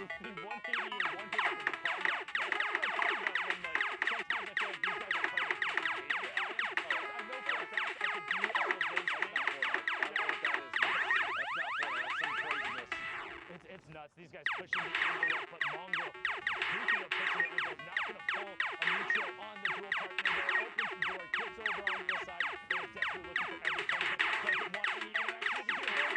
with the 180 and one hit with the combat. That's what I'm talking about when, like, sometimes I feel like these guys are playing this game. I know for a fact I could do all of those things. I don't know what that is. That's not Fortnite. That's some craziness. It's nuts. These guys pushing the envelope, but Mongo, speaking of pushing the envelope, not going to pull a neutral on the dual partner there. Opens the door, gets over on the other side. They're definitely looking for everything. Doesn't want any interaction with the player.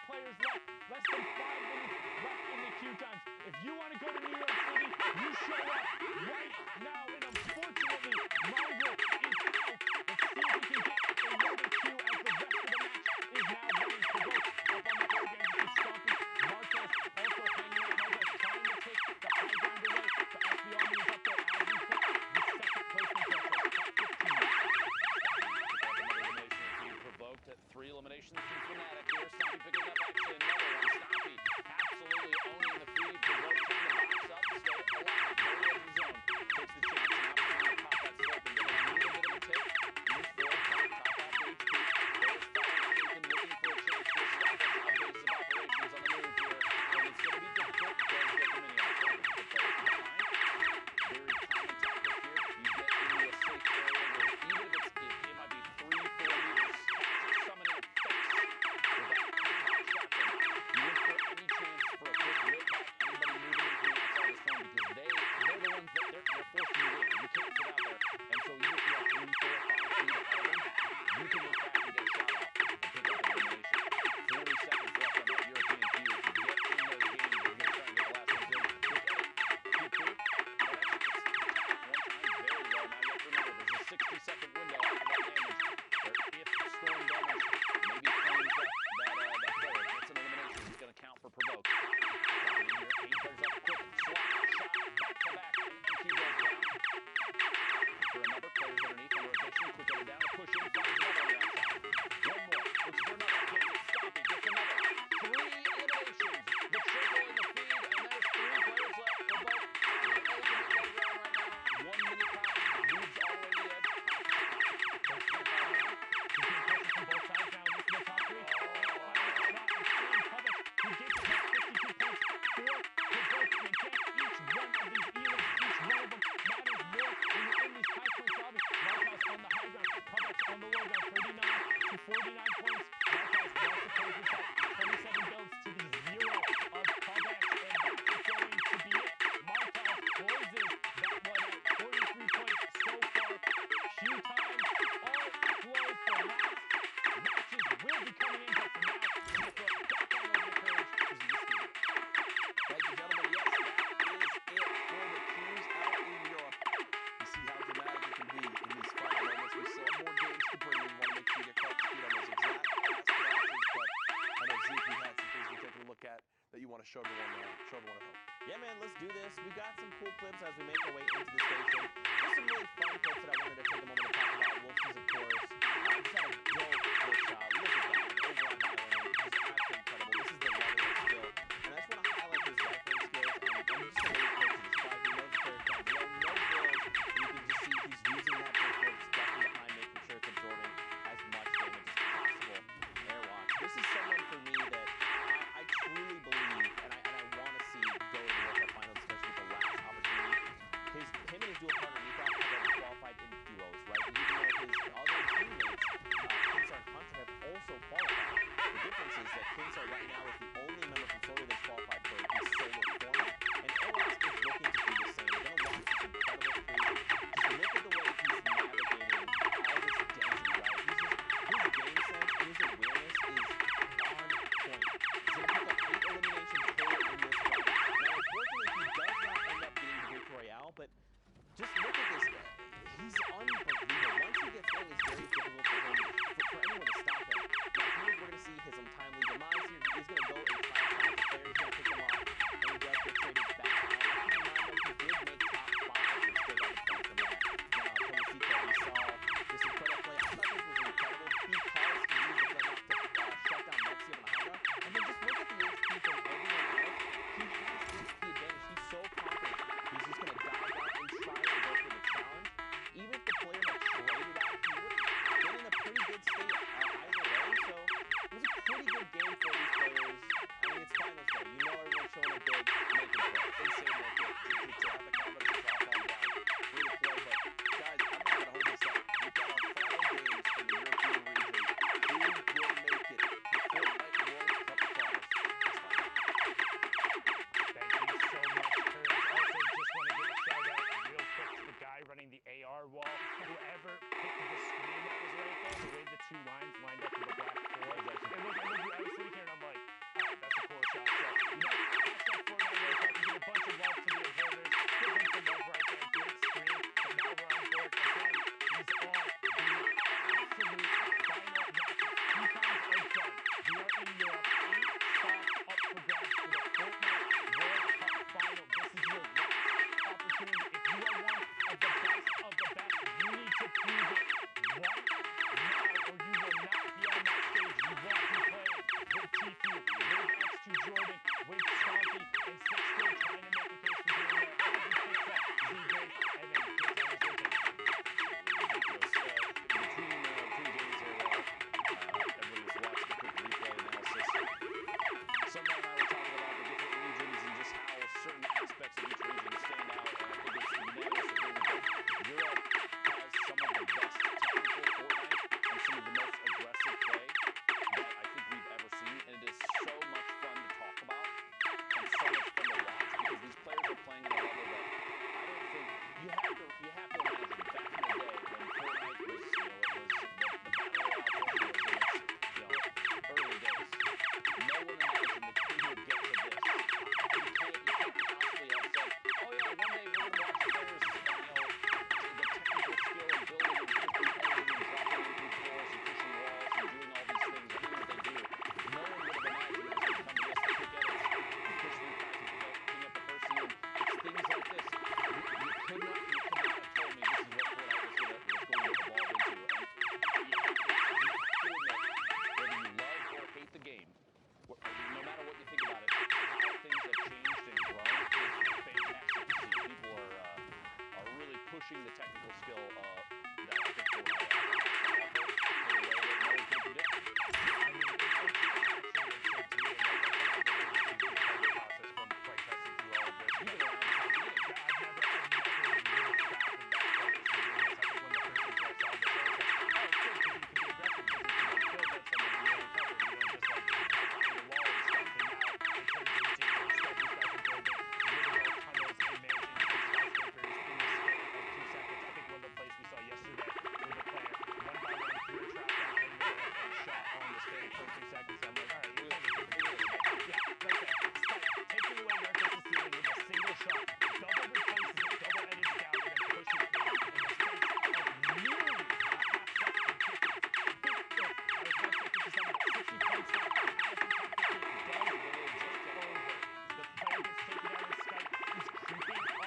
Players left, less than 5 minutes left in the queue times. If you want to go to New York City, you show up right now. And unfortunately, Mongo is out. Let's see if he can get another queue as the rest of the match is now running. Provoke up on the program, just stomping. Marquez also hanging out. Marquez trying to take the high ground away, but SB Army is up there as we pick the second placement threshold. Provoked at 3 eliminations from Fnatic here. Stompy picking up action. Another one. Stompy absolutely owning the feed. Provoked trying to box up, stay alive, go to the zone. Takes the chance and opportunity to pop that slope and get a little bit of a take. Moves forward, trying to top off the HP. There's Fire Nathan looking for a chance to establish a base of operations on the move here. And it's going to be difficult because get the mini out there. The player from behind. Very common tactic here. You get into a safe area where even if it might be 3-4 meters, summon in the face with that combat shotgun. You look for any chance for a quick whip back. Anybody moving in from outside this phone because they're the ones that they're forced to move in. You can't sit out there. And so even if you have 3, 4, 5 feet ahead of them, you can look back and get a shot off and pick up an elimination. 40 seconds left on that European queue. If you get in those games, you're going to try and get the last ones in. Quick edit. Keep through. One time very low. Now you have to remember there's a 60-second window after that damage. If storm damage maybe claims that player gets an elimination, he's going to count for provoke. In here, 8 players up quick, swap, shot, back to back, and he goes down. For another player's underneath the rotation, quick it down, push in, finds another on the outside. One more, looks for another, gets it, stopping, gets another. 3 eliminations, the triple in the feed, and there's 3 players left. Provoke, the ultimate playground right now. 1 minute pop, moves all the way to the edge. From both sides now, looking at the top 3. Who gets it at 52 points for Provoke, and again, each one of these elims, each one of them matters more when you're in these high point lobbies. Marquez on the high ground, Provoke's on the low ground, 39 to 49 points. Marquez wants to close this out, 27 builds to the 0 of Provoke, and that's going to be it. Marquez closes that one at 43 points so far. Queue times all flow for last. Matches will be coming in, but for now, we're going to throw it back on over the courage to the team. Ladies and gentlemen, yes, that is it for the queues out in Europe. You see how dramatic it can be in these final moments. We still have more games to bring. We want to make sure you get caught up to speed on those exact last matches, but I know Zeke, we had some things we're taking a look at that you want to show everyone at home. Yeah, man, let's do this. We've got some cool clips as we make our way into the station. There's some really fun clips that I wanted to take a moment to talk about. Wolf's, of course. Just had a dope first shot. Look at that. Over on Highland. Just absolutely incredible. This is the level of skill. And I just want to highlight his rifling skills. And just the way he coaches his fight. He knows the player's down below. No bills. And you can just see he's using that breakboard, stepping behind, making sure it's absorbing as much damage as possible. Airwatch. This is someone for me that I truly believe, and I want to see go to the World Cup Finals, especially with the last opportunity. Him and his dual partner, Nico, have qualified in duos, right? And even though his other teammates, Kinsar and Hunter, have also qualified. The difference is that Kinsar right now is the only member from Florida that's qualified for his solo format, and Airwatch is looking to do the same. We're going to watch this incredible freeze. Just look at the way he's navigating all this dancing, right? His game sense and his awareness is on point. He's going to pick up 8 eliminations total in this fight. Now, unfortunately, he does not end up getting the Victory Royale, but just look at this guy. He's unbelievable. Once he gets in, it's very difficult for him, for anyone to stop him. Now, here we're going to see his untimely demise here. He's going to go and try to find the player. He's going to pick him off, and he does get traded back. Now, keep in mind, though, he did make top 5 and still got a point from that. Now, Tomasito of the best of the best. You need to prove it right now, or you will not be on that stage. You won't be playing with Tifu, with X2 Jordan, with Stompy, and 6th grade trying to make a case for doing well. As he picks up Z-grade and then gets on his way. Between games there, everybody was watching the quick replay analysis. Someone and I were talking about the different regions and just how certain aspects of each region stand out. And I think it's unanimous agreement that Europe has some of the best technical Fortnite and some of the most aggressive play that I think we've ever seen. And it is so much fun to talk about and so much fun to watch because these players are playing at a level that I don't think you have to imagine back in the day when Fortnite was, it was the battle royale Fortnite was in its, early days. No one imagined that we would get to this. You can't possibly have said, oh yeah, one day we're going to watch players, the technical skill of building and pushing housing and dropping in through floors and pushing walls and doing all these things and doing what they do. No one would have imagined that they would come to this to pick edits and push through packs and picking up the first seed. It's things like this. You could not have told me this is what Fortnite was going to evolve into. And you have to admit, whether you love or hate the game, no matter what you think about it, how things have changed and grown is fantastic to see. People are really pushing the technical skill that I think Fortnite offers in a way that no one can predict. I mean, it's actually insane to me that the process from play testing through all of this. You've been around since the beginning. Yeah, I've never really fathomed that players were doing this. I think when the first thing I saw this, I was like, oh, it's good because you can be aggressive because you can kill that someone and you don't cover. You don't just like behind the wall and stuff. And now it turns into these guys are building literal tunnels and managing skyscrapers in the span of 2 seconds. I think one of the plays we saw yesterday was a player one by one threw a trap down and shot on the span of 0.2 seconds. I'm like, all right, you're yeah, right there. Taking away Narcos' ceiling with a single shot, double replaces it, double edits down, and then pushes it in the space of nearly a half second. I was about to say 50 seconds, 60 points out as the top 15 does take over. The player gets taken down in Skype. He's creeping up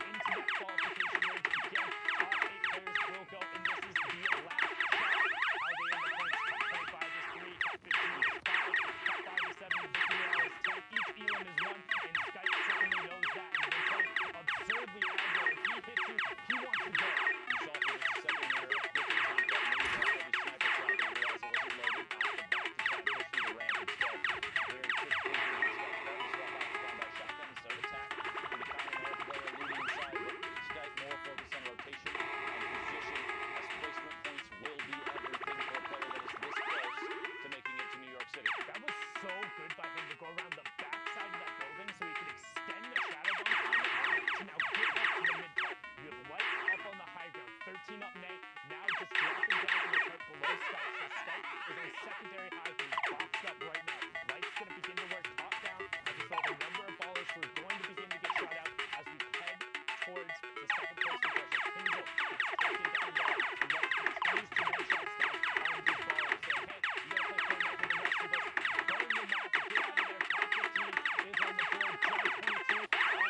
into that qualification range again. Top 8 players will go, and this is the last shot. How they end the points. Top 25 is 3, top 15 is 5, top 5 is 7, victory royale is 10. Each elim is 1, and Skype certainly knows that. He's been playing absurdly aggro. If he hits you, he wants to go. You saw for just a second there, quickly that made a heavy sniper shot and realized it wasn't loaded. Off the back to try to push through the ramp instead. Very quick thinking. He's got Fred as well back to down by shotgun instead of attack. For the counter there, player leading inside, but Skype more focused on rotation and position as placement points will be everything for a player that is this close to making it to New York City. That was so good by him to go around the back side of that building so he could extend the shadow bomb to now get up to the mid part. You have Light up on the high ground, 13 up Nay, now just dropping down in the part below Skype. So Skype is on secondary high, he's boxed up right now. Light's going to begin to work top down. I just saw the number of ballers who are going to begin to get shot out as we head towards the second place progression. Hinzel gets taken down low, and Light continues to run shots down on these ballers, saying, hey, you got to play Fortnite with the rest of us. Go in the map, get out of there. Top 15 is on the board. John 22 on Twitch.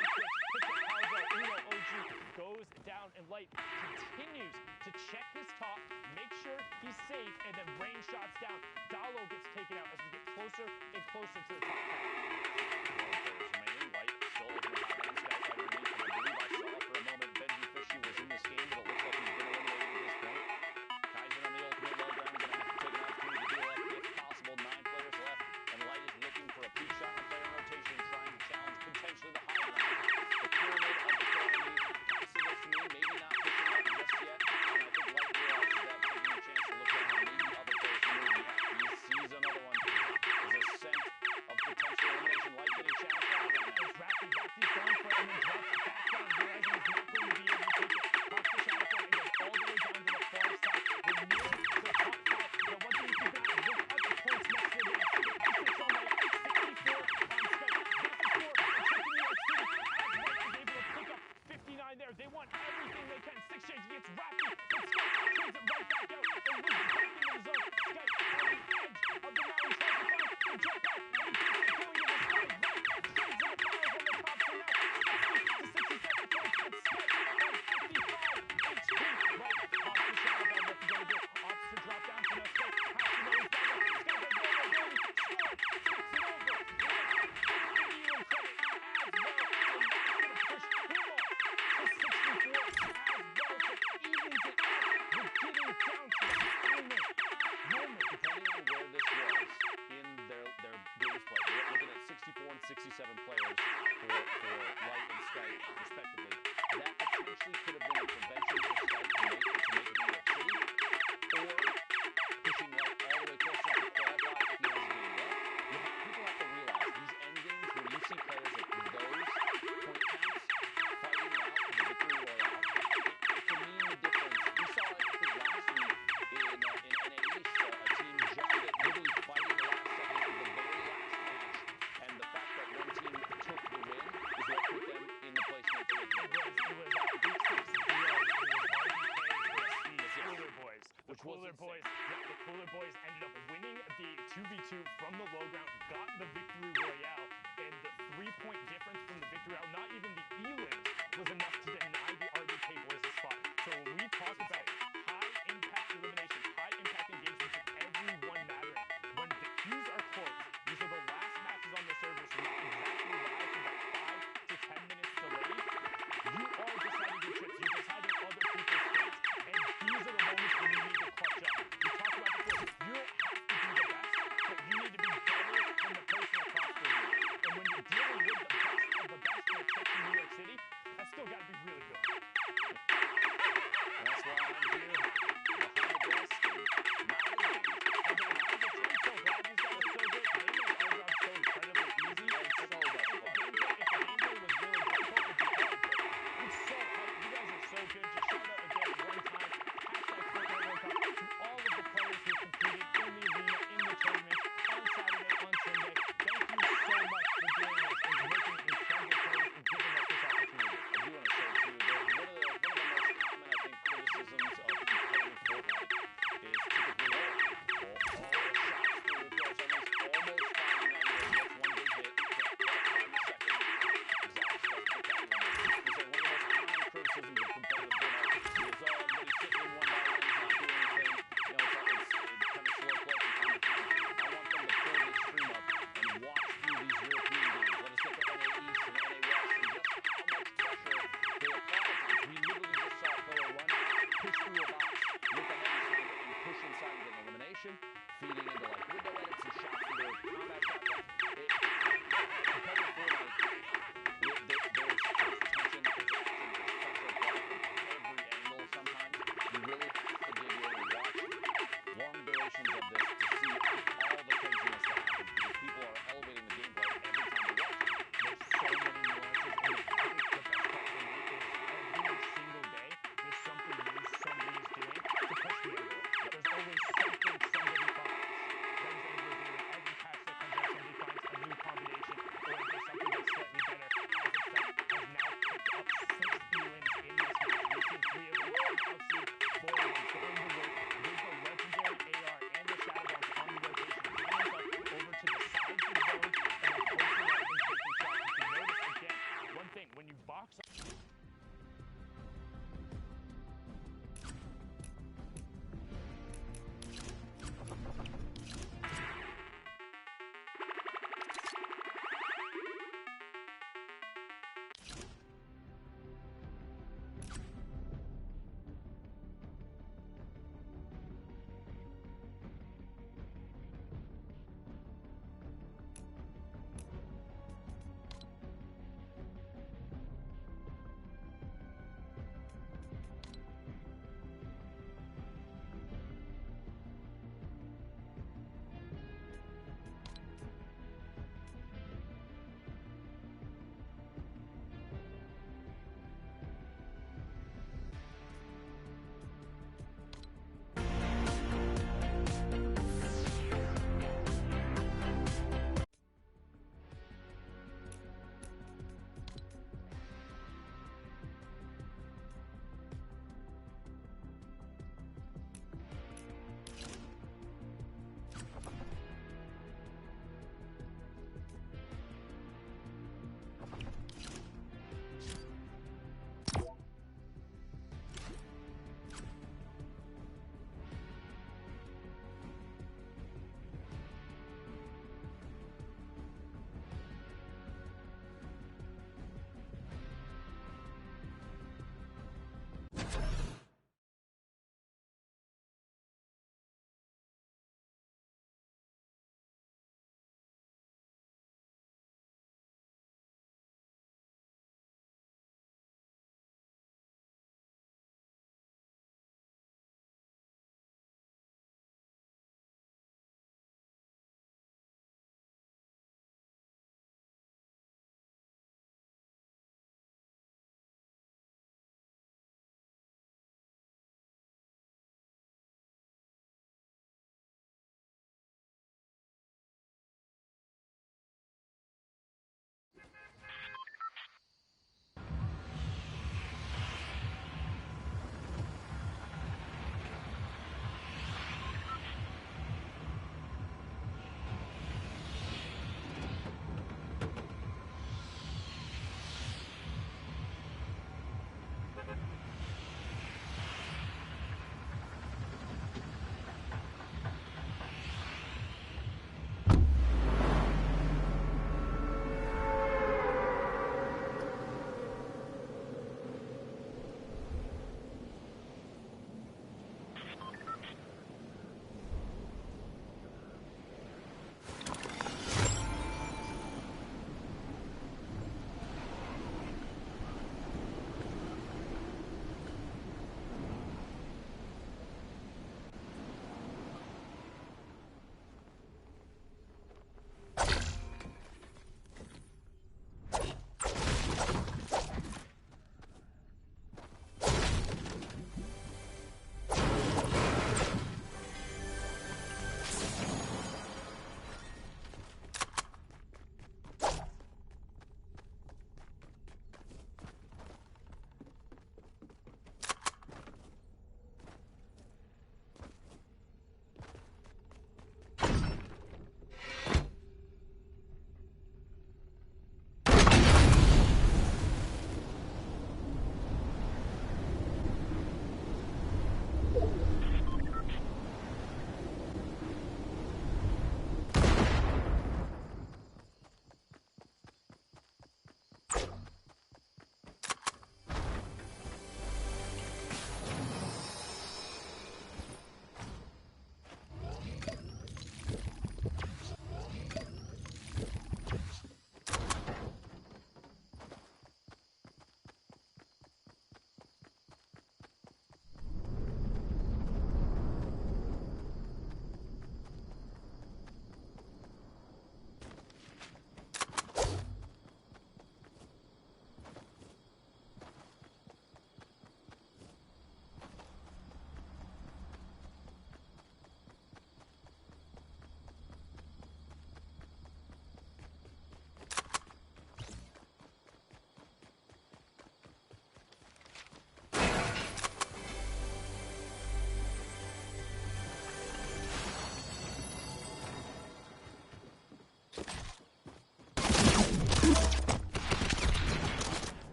Picks up Palzo. Uno OG goes down, and Light continues to check his top, make sure he's safe, and then rain shots down. Dalo gets taken out as we get closer and closer to the top 10. Players remaining. Light still over the high end. Skype underneath. And I believe I saw for a moment Benji Fishy was in this game, but it looks like he's been eliminated at this point. Kaizen on the ultimate low ground, going to have to take an opportunity to heal up if possible. 9 players left, and Light is looking for a peak shot on player rotation, trying to challenge potentially the high ground. The pyramid of the Korean possible to me, maybe not pushing up just yet. And I think Light realizes that, taking a chance to look down and maybe other players to move. He sees another one. There's a scent of potential elimination. Light getting challenged out right now. It's Rafi. Rafi's going for it and then drops it back down, realizing he's not going to be able to take it. Pops the shadow point and goes all the way down to the far side. We're near to the top 5. Now, one thing to keep in mind, look at the points next to the game. 56 on Light, 64 on Skype. This is for taking New York City. As Light is able to pick up 59 there. They want everything they can. 6 change gets Rafi, but Skype trades it right back out and moves back into the zone. Skype on the edge of the mountain, tries to find the jump back, and he gets it going to the sky. Right, trades in the fires on the top, so now 60 to 67 points, but Skype on prevention for Skype to make it to New York City, or pushing White all the way closer to qualify if he has a game left. People have to realize these end games where you see players at those point counts fighting it out for the victory royale, it can mean the difference. We saw it, I think, last week in NA East, a team jumped it, literally fighting the last second of the very last match, and the fact that one team took the win is what put them in the placement they were in. It was Cooler Boys. The Cooler Boys. Yeah, the Cooler Boys ended up winning the 2v2 from the low ground, got the victory royale, and the 3-point difference from the victory royale, not even the E-Link, was enough to deny the RBK Boys a spot. So when we talk about high impact eliminations, high impact engagements, and everyone mattering, when the queues are closed, these are the last matches on the server, so not exactly live, about 5 to 10 minutes delayed. You are deciding your chips, you're deciding other people's fates, and these are the moments when you need to clutch up. We talked about before, you don't have to be the best, but you need to be better than the person across from you. And when you're dealing with the best of the best in a trip to New York City, that's still got to be really good.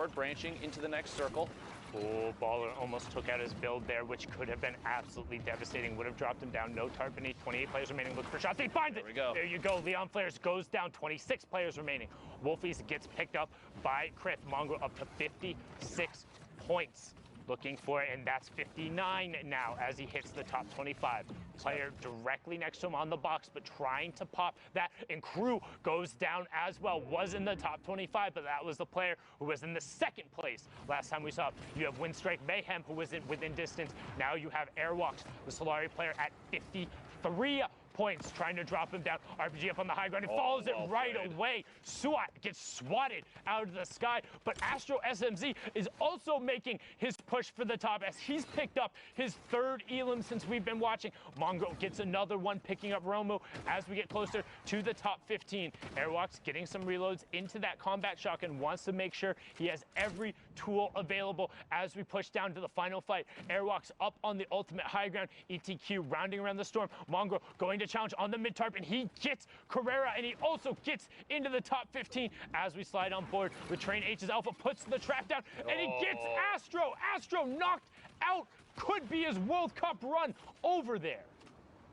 forward, branching into the next circle. Oh, Baller almost took out his build there, which could have been absolutely devastating. Would have dropped him down. No tarp beneath. 28 players remaining. Look for shots. He finds it. There we go. There you go. Leon Flares goes down. 26 players remaining. Wolfies gets picked up by Krith. Mongrel up to 56 points. Looking for it, and that's 59 now as he hits the top 25. Player directly next to him on the box, but trying to pop that. And Crew goes down as well. Was in the top 25, but that was the player who was in the second place last time we saw him. You have Windstrike Mayhem, who was within distance. Now you have Airwalks, the Solari player, at 53 points, trying to drop him down. RPG up on the high ground. He follows it right away. Suat gets swatted out of the sky, but Astro SMZ is also making his push for the top as he's picked up his third Elam since we've been watching. Mongrel gets another one, picking up Romu as we get closer to the top 15. Airwalks getting some reloads into that combat shotgun, wants to make sure he has every tool available as we push down to the final fight. Airwalks up on the ultimate high ground. ETQ rounding around the storm. Mongrel going to challenge on the mid-tarp, and he gets Carrera, and he also gets into the top 15 as we slide on board with Train H's Alpha, puts the trap down, and he gets Astro. Astro knocked out. Could be his World Cup run over there.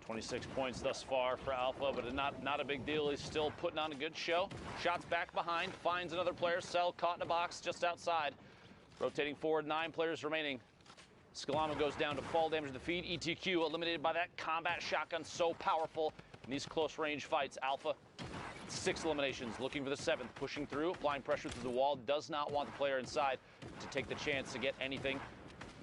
26 points thus far for Alpha, but not a big deal. He's still putting on a good show. Shots back behind, finds another player. Cell caught in a box just outside. Rotating forward, 9 players remaining. Scalamo goes down to fall damage to the feed. ETQ eliminated by that combat shotgun, so powerful in these close range fights. Alpha, 6 eliminations, looking for the 7th, pushing through, applying pressure through the wall, does not want the player inside to take the chance to get anything.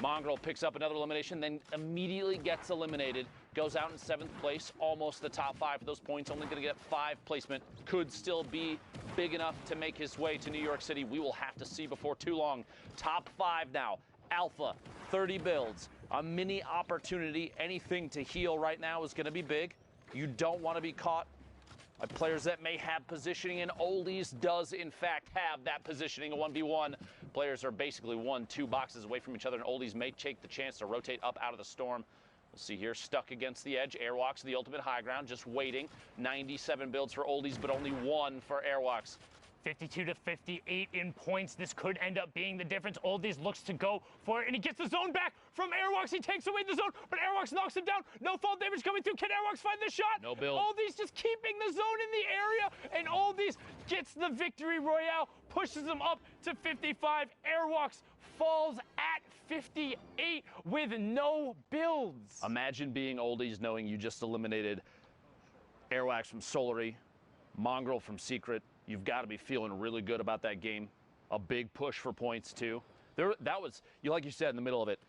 Mongrel picks up another elimination, then immediately gets eliminated, goes out in 7th place, almost the top 5 for those points, only going to get 5 placement. Could still be big enough to make his way to New York City. We will have to see before too long. Top 5 now. Alpha, 30 builds, a mini opportunity. Anything to heal right now is going to be big. You don't want to be caught by players that may have positioning, and Oldies does in fact have that positioning. A 1v1. Players are basically 1-2 boxes away from each other, and Oldies may take the chance to rotate up out of the storm. We'll see here, stuck against the edge. Airwalks, the ultimate high ground, just waiting. 97 builds for Oldies, but only 1 for Airwalks. 52 to 58 in points. This could end up being the difference. Oldies looks to go for it, and he gets the zone back from Airwalks. He takes away the zone, but Airwalks knocks him down. No fall damage coming through. Can Airwalks find the shot? No build. Oldies just keeping the zone in the area, and Oldies gets the victory royale, pushes him up to 55. Airwalks falls at 58 with no builds. Imagine being Oldies knowing you just eliminated Airwalks from Solary, Mongrel from Secret. You've got to be feeling really good about that game. A big push for points, too. That was, like you said in the middle of it,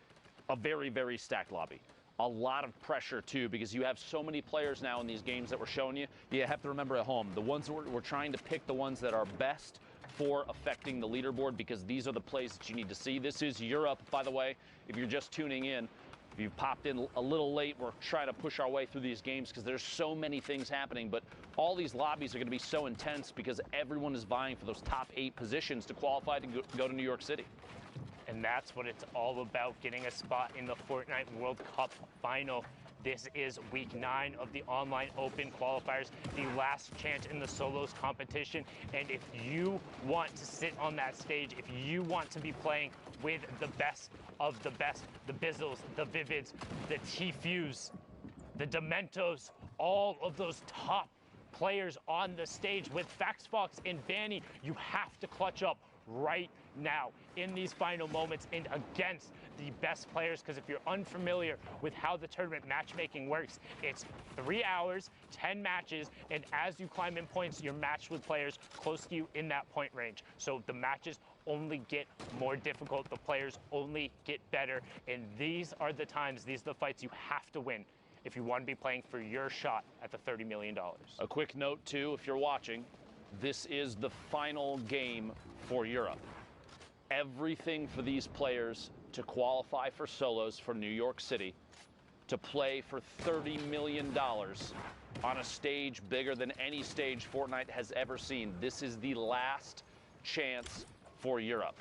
a very, very stacked lobby. A lot of pressure, too, because you have so many players now in these games that we're showing you. You have to remember at home, the ones we're trying to pick the ones that are best for affecting the leaderboard, because these are the plays that you need to see. This is Europe, by the way, if you're just tuning in. If you've popped in a little late, we're trying to push our way through these games because there's so many things happening, but all these lobbies are going to be so intense because everyone is vying for those top 8 positions to qualify to go to New York City. And that's what it's all about, getting a spot in the Fortnite World Cup final. This is week 9 of the online open qualifiers, the last chance in the solos competition. And if you want to sit on that stage, if you want to be playing with the best of the best, the Bizzles, the Vivids, the T-Fuse, the Dementos, all of those top players on the stage with FaxFox and Vanny, you have to clutch up right now in these final moments and against the best players, because if you're unfamiliar with how the tournament matchmaking works, it's 3 hours, 10 matches, and as you climb in points, you're matched with players close to you in that point range. So the matches only get more difficult, the players only get better, and these are the times, these are the fights you have to win if you want to be playing for your shot at the $30 million. A quick note, too, if you're watching, this is the final game for Europe. Everything for these players to qualify for solos for New York City, to play for $30 million on a stage bigger than any stage Fortnite has ever seen. This is the last chance for Europe.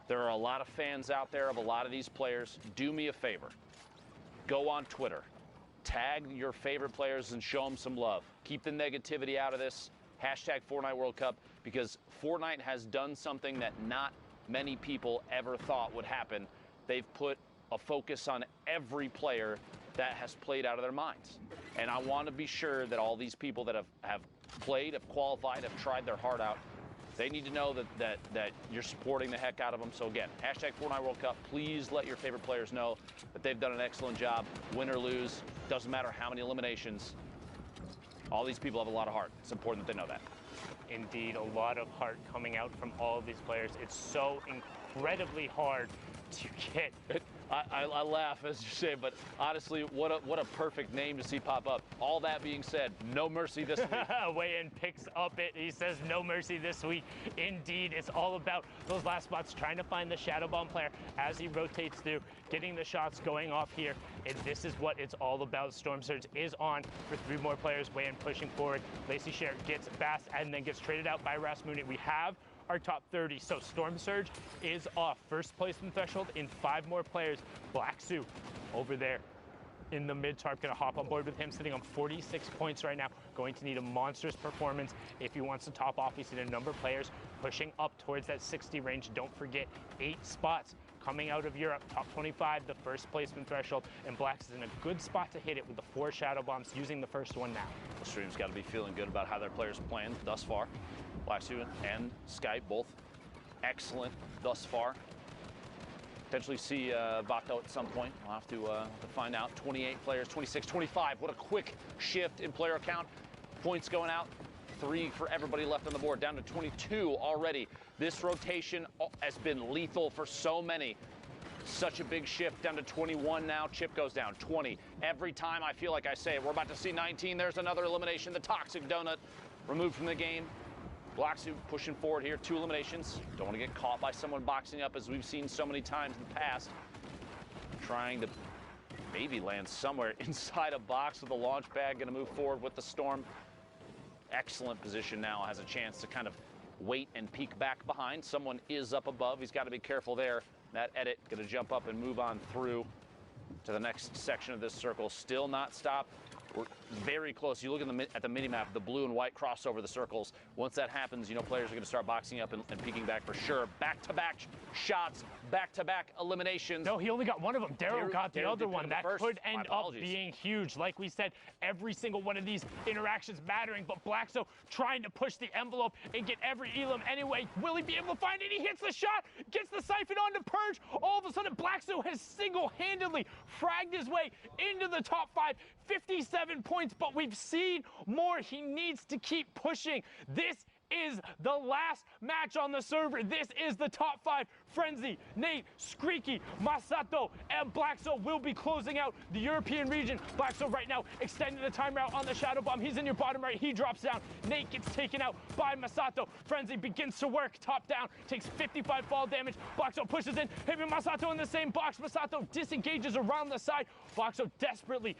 There are a lot of fans out there of a lot of these players. Do me a favor. Go on Twitter. Tag your favorite players and show them some love. Keep the negativity out of this. Hashtag Fortnite World Cup, because Fortnite has done something that not many people ever thought would happen. They've put a focus on every player that has played out of their minds. And I want to be sure that all these people that have played, have qualified, have tried their heart out, they need to know that you're supporting the heck out of them. So again, hashtag Fortnite World Cup. Please let your favorite players know that they've done an excellent job. Win or lose, doesn't matter how many eliminations. All these people have a lot of heart. It's important that they know that. Indeed, a lot of heart coming out from all of these players. It's so incredibly hard to get. I laugh as you say, but honestly, what a perfect name to see pop up. All that being said, no mercy this week. Weigh-in picks up it. He says no mercy this week. Indeed, it's all about those last spots, trying to find the Shadow Bomb player as he rotates through, getting the shots going off here. And this is what it's all about. Storm Surge is on for 3 more players. Weigh-in pushing forward. Lacey Sher gets Bast and then gets traded out by Rasmussen. We have our top 30. So Storm Surge is off. First place in threshold in 5 more players. Black Sue over there in the mid tarp, gonna hop on board with him, sitting on 46 points right now. Going to need a monstrous performance if he wants to top off. He's seen a number of players pushing up towards that 60 range. Don't forget, 8 spots coming out of Europe. Top 25, the first placement threshold, and Black's is in a good spot to hit it with the 4 Shadow Bombs, using the first one now. The stream's got to be feeling good about how their players playing thus far. Black Sue and Skype both excellent thus far. Potentially see Vato at some point. We'll have to find out. 28 players, 26, 25. What a quick shift in player count. Points going out. 3 for everybody left on the board, down to 22 already. This rotation has been lethal for so many. Such a big shift, down to 21 now. Chip goes down, 20. Every time I feel like I say it, we're about to see 19. There's another elimination. The Toxic Donut removed from the game. Black Sue pushing forward here, 2 eliminations. Don't want to get caught by someone boxing up, as we've seen so many times in the past. Trying to maybe land somewhere inside a box with a launch pad. Going to move forward with the Storm. Excellent position now. Has a chance to kind of wait and peek back behind. Someone is up above. He's got to be careful there. That edit going to jump up and move on through to the next section of this circle. Still not stopped. We're very close. You look at the mini-map, the blue and white cross over the circles. Once that happens, you know players are going to start boxing up and peeking back for sure. Back-to-back shots, back-to-back eliminations. No, he only got one of them. Daryl got the other one. That could end up apologies. being huge. Like we said, every single one of these interactions mattering, but Blackso trying to push the envelope and get every elim anyway. Will he be able to find it? He hits the shot, gets the siphon onto Purge. All of a sudden, Blackso has single-handedly fragged his way into the top 5. 57 points, but we've seen more. He needs to keep pushing. This is the last match on the server. This is the top 5. Frenzy, Nate, Screaky, Masato, and Blackso will be closing out the European region. Blackso right now extending the time route on the Shadow Bomb. He's in your bottom right. He drops down. Nate gets taken out by Masato. Frenzy begins to work. Top down. Takes 55 fall damage. Blackso pushes in. Hitting Masato in the same box. Masato disengages around the side. Blackso desperately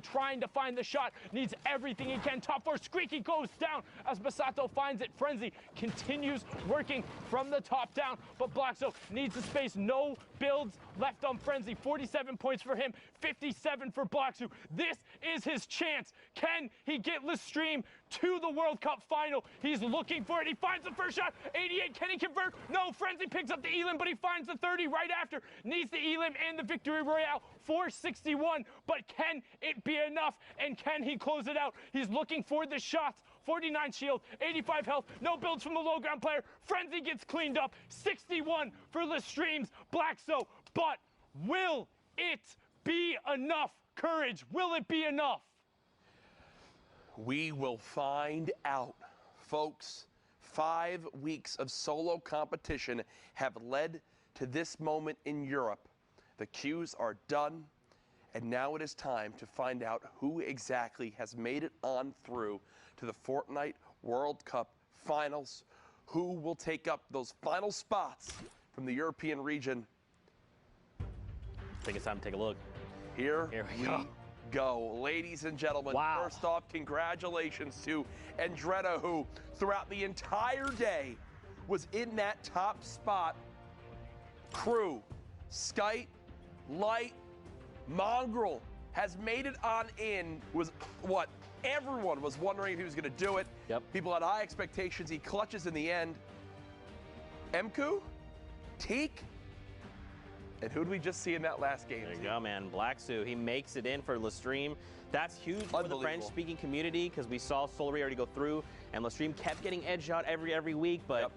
trying to find the shot. Needs everything he can. Top 4. Screaky goes down as Masato finds it. Frenzy continues working from the top down, but Blackso needs the space. No builds left on Frenzy. 47 points for him, 57 for Blackso. This is his chance. Can he get Lestream to the World Cup final? He's looking for it. He finds the first shot. 88. Can he convert? No. Frenzy picks up the elim, but he finds the 30 right after. Needs the elim and the victory royale. 461. But can it be enough? And can he close it out? He's looking for the shots. 49 shield, 85 health, no builds from the low ground player. Frenzy gets cleaned up, 61 for Lestream's Blackso. But will it be enough? Courage, will it be enough? We will find out, folks. 5 weeks of solo competition have led to this moment in Europe. The queues are done, and now it is time to find out who exactly has made it on through to the Fortnite World Cup finals. Who will take up those final spots from the European region? I think it's time to take a look. Here we go. Ladies and gentlemen, Wow. First off, congratulations to Andretta, who throughout the entire day was in that top spot. Crew, Skite, Light, Mongrel has made it on in. Was what everyone was wondering if he was going to do it. Yep. People had high expectations. He clutches in the end. Mku, Teak. And who did we just see in that last game? There you go, man. Black Sue, he makes it in for Lestream. That's huge for the French-speaking community because we saw Solary already go through, and Lestream kept getting edged out every week, but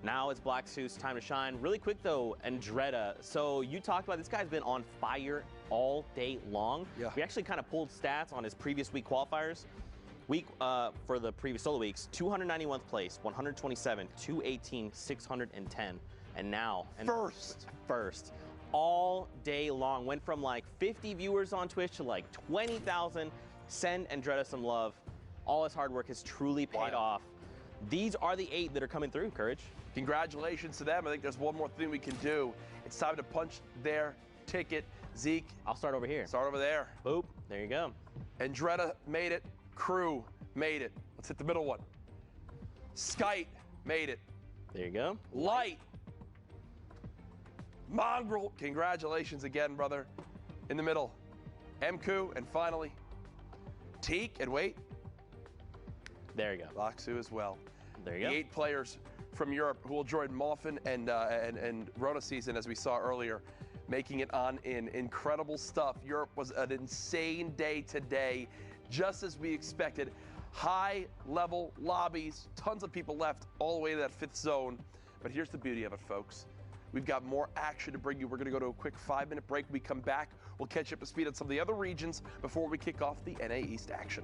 now it's Black Sue's time to shine. Really quick, though, Andretta. So you talked about this guy's been on fire all day long. Yeah. We actually kind of pulled stats on his previous week qualifiers. For the previous solo weeks, 291th place, 127, 218, 610, and now first. All day long. Went from like 50 viewers on Twitch to like 20,000. Send Andretta some love. All his hard work has truly paid off. These are the 8 that are coming through, Courage. Congratulations to them. I think there's one more thing we can do. It's time to punch their ticket. Zeke. I'll start over here. Start over there. Boop. There you go. Andretta made it. Crew made it. Let's hit the middle one. Skite made it. There you go. Light. Mongrel, congratulations again, brother. In the middle, Mku, and finally, Teak, and wait. There you go. Laksu as well. There you go. The 8 players from Europe who will join Moffin and Rona season, as we saw earlier, making it on in. Incredible stuff. Europe was an insane day today, just as we expected. High-level lobbies, tons of people left all the way to that 5th zone. But here's the beauty of it, folks. We've got more action to bring you. We're going to go to a quick 5-minute break. When we come back, we'll catch you up to speed on some of the other regions before we kick off the NA East action.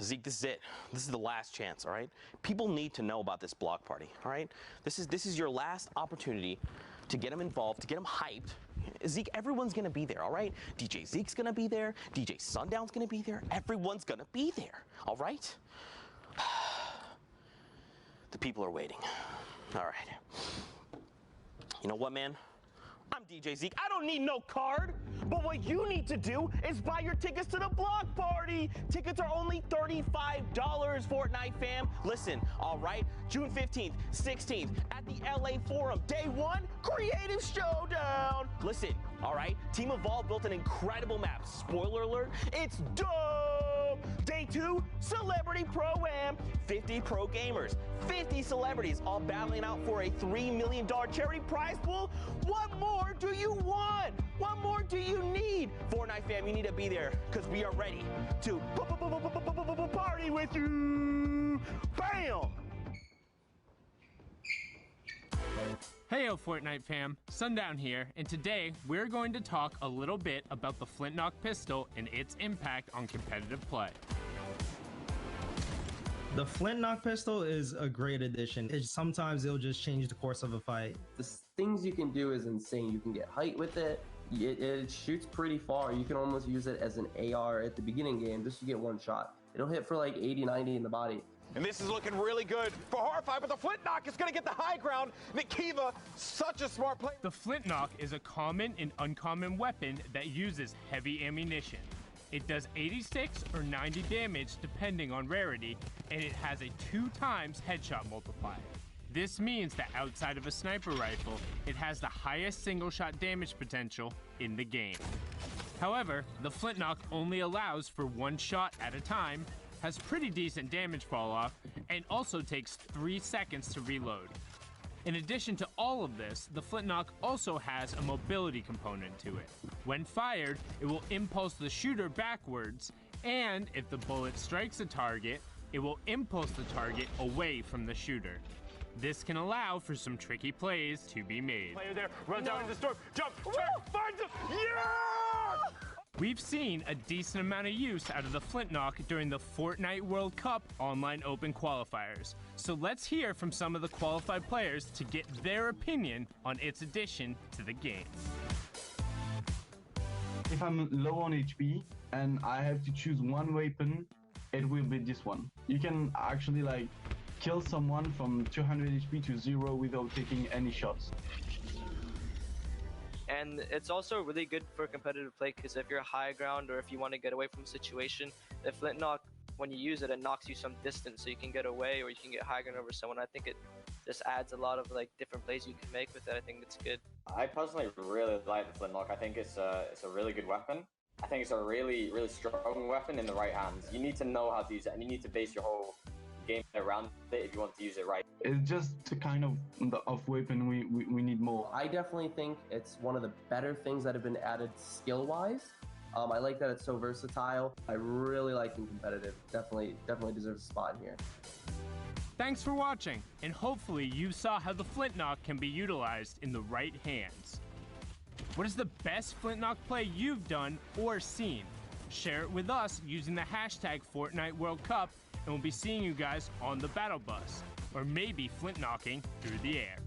Zeke, this is it. This is the last chance, all right? People need to know about this block party, all right? This is your last opportunity to get them involved, to get them hyped. Zeke, everyone's going to be there, all right? DJ Zeke's going to be there. DJ Sundown's going to be there. Everyone's going to be there, all right? The people are waiting. All right. You know what, man? I'm DJ Zeke. I don't need no card. But what you need to do is buy your tickets to the block party. Tickets are only $35, Fortnite fam. Listen, all right, June 15th, 16th at the LA Forum. Day 1, Creative Showdown. Listen, all right, Team Evolve built an incredible map. Spoiler alert, it's dope. Day 2, Celebrity Pro-Am. 50 pro gamers, 50 celebrities, all battling out for a $3 million charity prize pool. What more do you want? What more do you need? Fortnite fam, you need to be there because we are ready to party with you. Bam! Heyo Fortnite fam, Sundown here, and today we're going to talk a little bit about the Flintlock pistol and its impact on competitive play. The Flintlock pistol is a great addition. Sometimes it'll just change the course of a fight. The things you can do is insane. You can get height with it. It shoots pretty far. You can almost use it as an AR at the beginning game just to get one shot. It'll hit for like 80, 90 in the body. And this is looking really good for Horrify, but the Flintlock is going to get the high ground. Nikiva, such a smart play. The Flintlock is a common and uncommon weapon that uses heavy ammunition. It does 86 or 90 damage depending on rarity, and it has a 2 times headshot multiplier. This means that outside of a sniper rifle, it has the highest single shot damage potential in the game. However, the Flintlock only allows for 1 shot at a time, has pretty decent damage fall off, and also takes 3 seconds to reload. In addition to all of this, the Flintlock also has a mobility component to it. When fired, it will impulse the shooter backwards, and if the bullet strikes a target, it will impulse the target away from the shooter. This can allow for some tricky plays to be made. Player there, runs out into the storm, jump, finds him, yeah! We've seen a decent amount of use out of the Flintlock during the Fortnite World Cup online open qualifiers. So let's hear from some of the qualified players to get their opinion on its addition to the game. If I'm low on HP and I have to choose one weapon, it will be this one. You can actually like kill someone from 200 HP to 0 without taking any shots. And it's also really good for competitive play because if you're high ground or if you want to get away from a situation, the Flintlock, when you use it, it knocks you some distance so you can get away or you can get high ground over someone. I think it just adds a lot of like different plays you can make with it. I think it's good. I personally really like the Flintlock. I think it's a really good weapon. I think it's a really strong weapon in the right hands. You need to know how to use it and you need to base your whole game around it if you want to use it right. It's just a kind of weapon we need more. I definitely think it's one of the better things that have been added skill-wise. I like that it's so versatile. I really like it competitive. Definitely deserves a spot in here. Thanks for watching, and hopefully you saw how the Flintlock can be utilized in the right hands. What is the best Flintlock play you've done or seen? Share it with us using the hashtag Fortnite World Cup, and we'll be seeing you guys on the battle bus, or maybe Flintlocking through the air.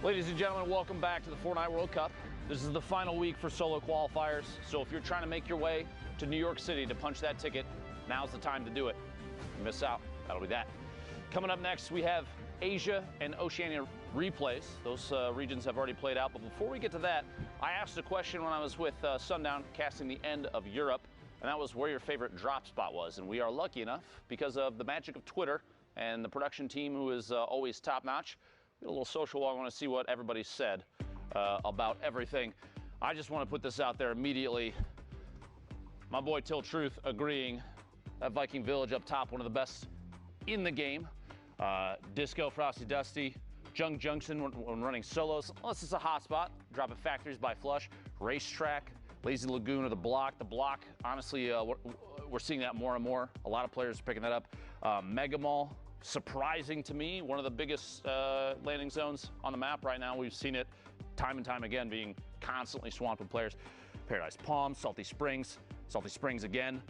Ladies and gentlemen, welcome back to the Fortnite World Cup. This is the final week for solo qualifiers, so if you're trying to make your way to New York City to punch that ticket, now's the time to do it. If you miss out, that'll be that. Coming up next, we have Asia and Oceania replays. Those regions have already played out, but before we get to that, I asked a question when I was with Sundown casting the end of Europe, and that was where your favorite drop spot was. And we are lucky enough, because of the magic of Twitter and the production team who is always top-notch, a little social walk. I want to see what everybody said about everything. I just want to put this out there immediately. My boy Till Truth agreeing that Viking Village up top, one of the best in the game. Disco, Frosty Dusty, Jung Junction when running solos, unless it's a hotspot, dropping factories by Flush, Racetrack, Lazy Lagoon or the Block. The Block, honestly, we're seeing that more and more. A lot of players are picking that up. Mega Mall, surprising to me, one of the biggest landing zones on the map right now. We've seen it time and time again being constantly swamped with players. Paradise Palms, Salty Springs again,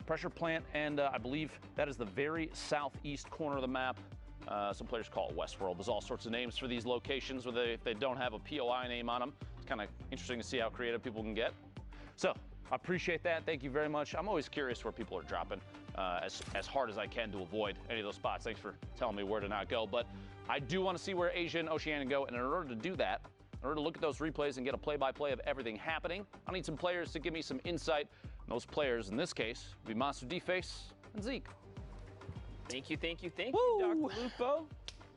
Pressure Plant, and I believe that is the very southeast corner of the map. Some players call it Westworld. There's all sorts of names for these locations where if they don't have a POI name on them. It's kind of interesting to see how creative people can get. So I appreciate that. Thank you very much. I'm always curious where people are dropping as hard as I can to avoid any of those spots. Thanks for telling me where to not go. But I do want to see where Asia and Oceania go. And in order to do that, in order to look at those replays and get a play-by-play of everything happening, I need some players to give me some insight. And those players, in this case, would be Monster D-Face and Zeke. Thank you, Dr. Lupo.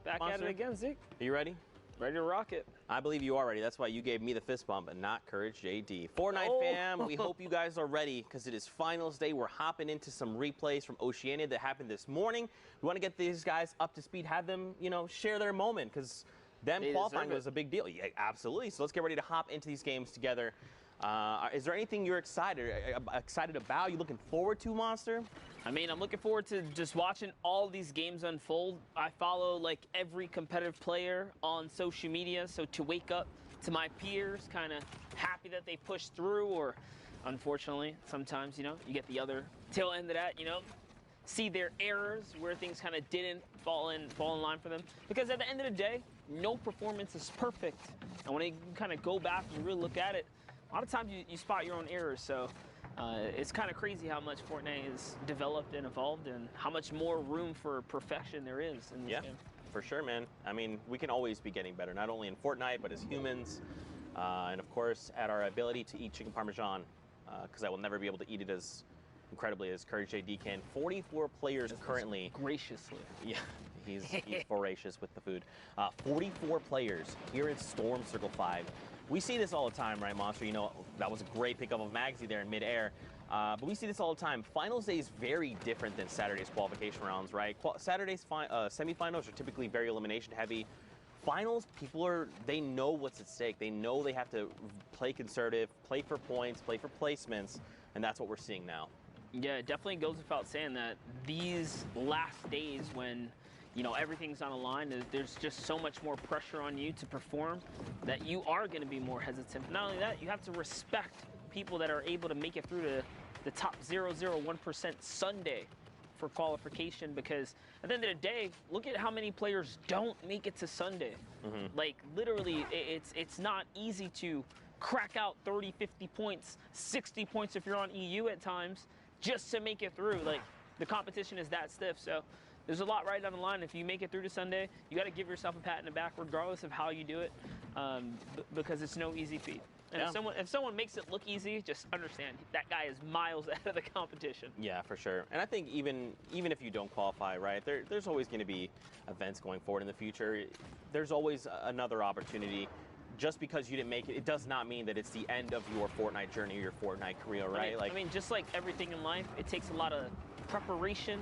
Back Monster, at it again, Zeke. Are you ready? Ready to rock it. I believe you are ready. That's why you gave me the fist bump and not Courage JD. Fortnite fam, we hope you guys are ready because it is finals day. We're hopping into some replays from Oceania that happened this morning. We want to get these guys up to speed, have them, share their moment because them qualifying was a big deal. Yeah, absolutely. So let's get ready to hop into these games together. Is there anything you're excited about? You looking forward to, Monster? I mean, I'm looking forward to just watching all these games unfold. I follow like every competitive player on social media, so to wake up to my peers, kind of happy that they pushed through, or unfortunately, sometimes, you get the other tail end of that, see their errors where things kind of didn't fall in line for them. Because at the end of the day, no performance is perfect. And when you kind of go back and really look at it, a lot of times you spot your own errors. So it's kind of crazy how much Fortnite has developed and evolved and how much more room for perfection there is in this game. For sure, man. I mean, we can always be getting better, not only in Fortnite, but as humans. And of course, at our ability to eat chicken parmesan, because I will never be able to eat it as incredibly as Courage JD can. 44 players currently. Graciously. Yeah, he's voracious with the food. 44 players here at Storm Circle 5. We see this all the time, right, Monster? That was a great pickup of Magsy there in midair. But we see this all the time. Finals day is very different than Saturday's qualification rounds, right? Saturday's semifinals are typically very elimination heavy. finals, they know what's at stake. They know they have to play conservative, play for points, play for placements, and that's what we're seeing now. Yeah, it definitely goes without saying that these last days when, you know, everything's on the line, there's just so much more pressure on you to perform that you are going to be more hesitant. Not only that, you have to respect people that are able to make it through to the top 0.01% Sunday for qualification, because at the end of the day, look at how many players don't make it to Sunday. Like, literally, it's not easy to crack out 30, 50 points, 60 points if you're on EU at times, just to make it through. Like, the competition is that stiff. So there's a lot right down the line. If you make it through to Sunday, you got to give yourself a pat in the back, regardless of how you do it, because it's no easy feat. And if someone makes it look easy, just understand that guy is miles ahead of the competition. Yeah, for sure. And I think even if you don't qualify, right, there's always going to be events going forward in the future. There's always another opportunity. Just because you didn't make it, it does not mean that it's the end of your Fortnite journey or your Fortnite career, right? I mean, just like everything in life, it takes a lot of preparation,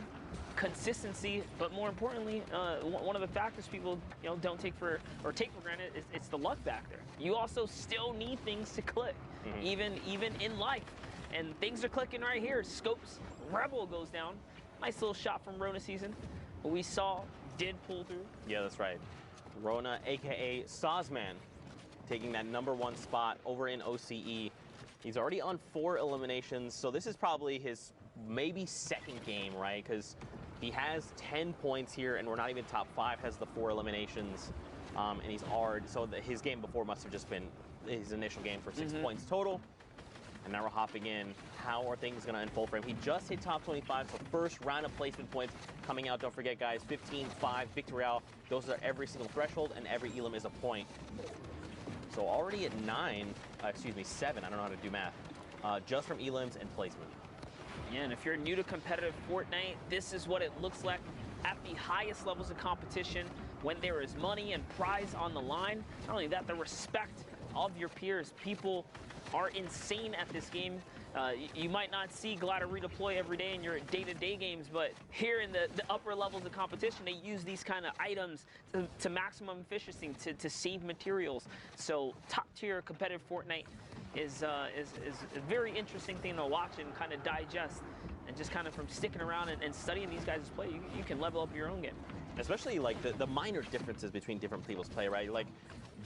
consistency, but more importantly, one of the factors people don't take for granted is it's the luck factor. You also still need things to click, even in life, and things are clicking right here. Scopes Rebel goes down, nice little shot from Rona Season, what we saw did pull through. Yeah, that's right. Rona, aka Sozman, taking that #1 spot over in OCE. He's already on 4 eliminations, so this is probably his maybe second game, right? Because he has 10 points here, and we're not even top 5, has the 4 eliminations, and he's hard. So his game before must have just been his initial game for 6 points total. And now we're hopping in. How are things going to unfold for him? He just hit top 25, so first round of placement points coming out. Don't forget, guys, 15, 5, Victorial. Those are every single threshold, and every elim is a point. So already at 7, I don't know how to do math, just from elims and placement. Yeah, and if you're new to competitive Fortnite, this is what it looks like at the highest levels of competition when there is money and prize on the line. Not only that, the respect of your peers. People are insane at this game. You might not see Glider redeploy every day in your day-to-day games, but here in the upper levels of competition, they use these kind of items to maximum efficiency, to save materials. So top-tier competitive Fortnite is a very interesting thing to watch and kind of digest. And just kind of from sticking around and studying these guys' play, you can level up your own game. Especially like the minor differences between different people's play, right? Like,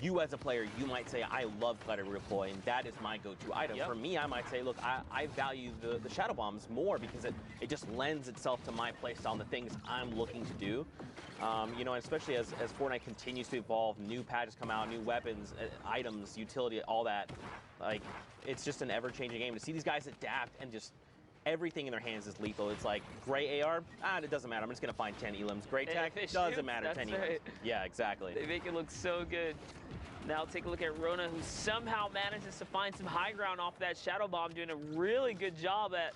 you as a player, you might say, I love Glider redeploy, and that is my go-to item. For me, I might say, look, I value the Shadow Bombs more because it just lends itself to my playstyle and the things I'm looking to do. You know, and especially as Fortnite continues to evolve, new patches come out, new weapons, items, utility, all that. Like, it's just an ever-changing game. To see these guys adapt and just everything in their hands is lethal. It's like, gray AR, it doesn't matter. I'm just going to find 10 elims. Gray tech, doesn't matter, 10 elims. Yeah, exactly. They make it look so good. Now take a look at Rona, who somehow manages to find some high ground off that Shadow Bomb, doing a really good job at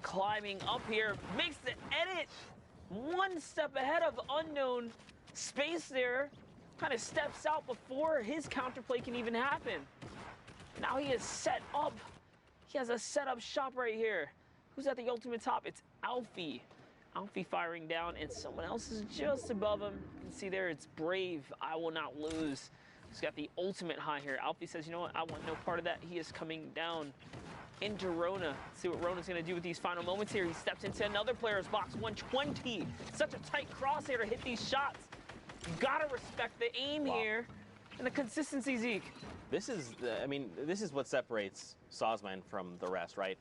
climbing up here. Makes the edit one step ahead of Unknown. Space there, kind of steps out before his counterplay can even happen. Now he is set up. He has a setup shop right here. Who's at the ultimate top? It's Alfie. Alfie firing down, and someone else is just above him. You can see there, it's Brave. I will not lose. He's got the ultimate high here. Alfie says, you know what? I want no part of that. He is coming down into Rona. Let's see what Rona's going to do with these final moments here. He steps into another player's box. 120. Such a tight crosshair to hit these shots. You got to respect the aim here and the consistency, Zeke. This is, this is what separates Sozman from the rest, right?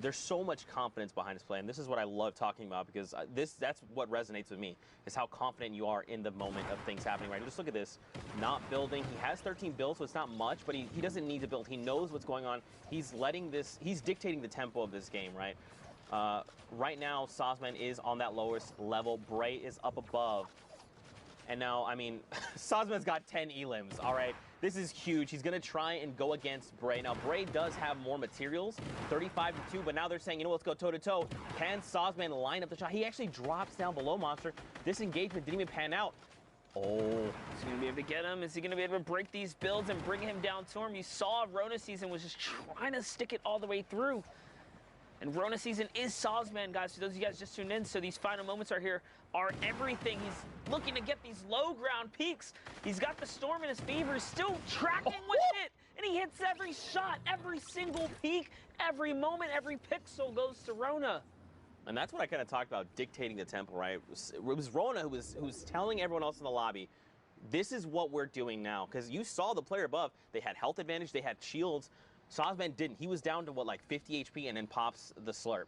There's so much confidence behind his play, and this is what I love talking about, because that's what resonates with me, is how confident you are in the moment of things happening, right? Just look at this, not building. He has 13 builds, so it's not much, but he doesn't need to build. He knows what's going on. He's dictating the tempo of this game, right? Right now, Sozman is on that lowest level. Bray is up above. And now, I mean, Sozman's got 10 elims, all right? This is huge. He's going to try and go against Bray. Now, Bray does have more materials, 35-2, but now they're saying, you know, let's go toe-to-toe. Can Sozman line up the shot? He actually drops down below Monster. This engagement didn't even pan out. Oh. Is he going to be able to get him? Is he going to be able to break these builds and bring him down to him? You saw Rona Season was just trying to stick it all the way through. And Rona Season is Sozman, guys. For those of you guys just tuned in, so these final moments are here, are everything. He's looking to get these low ground peaks. He's got the storm in his favor. He's still tracking with it. And he hits every shot, every single peak, every moment, every pixel goes to Rona. And that's what I kind of talked about, dictating the tempo, right? It was Rona who was telling everyone else in the lobby, this is what we're doing now. Because you saw the player above, they had health advantage, they had shields. Sozman didn't. He was down to, what, like 50 HP and then pops the slurp.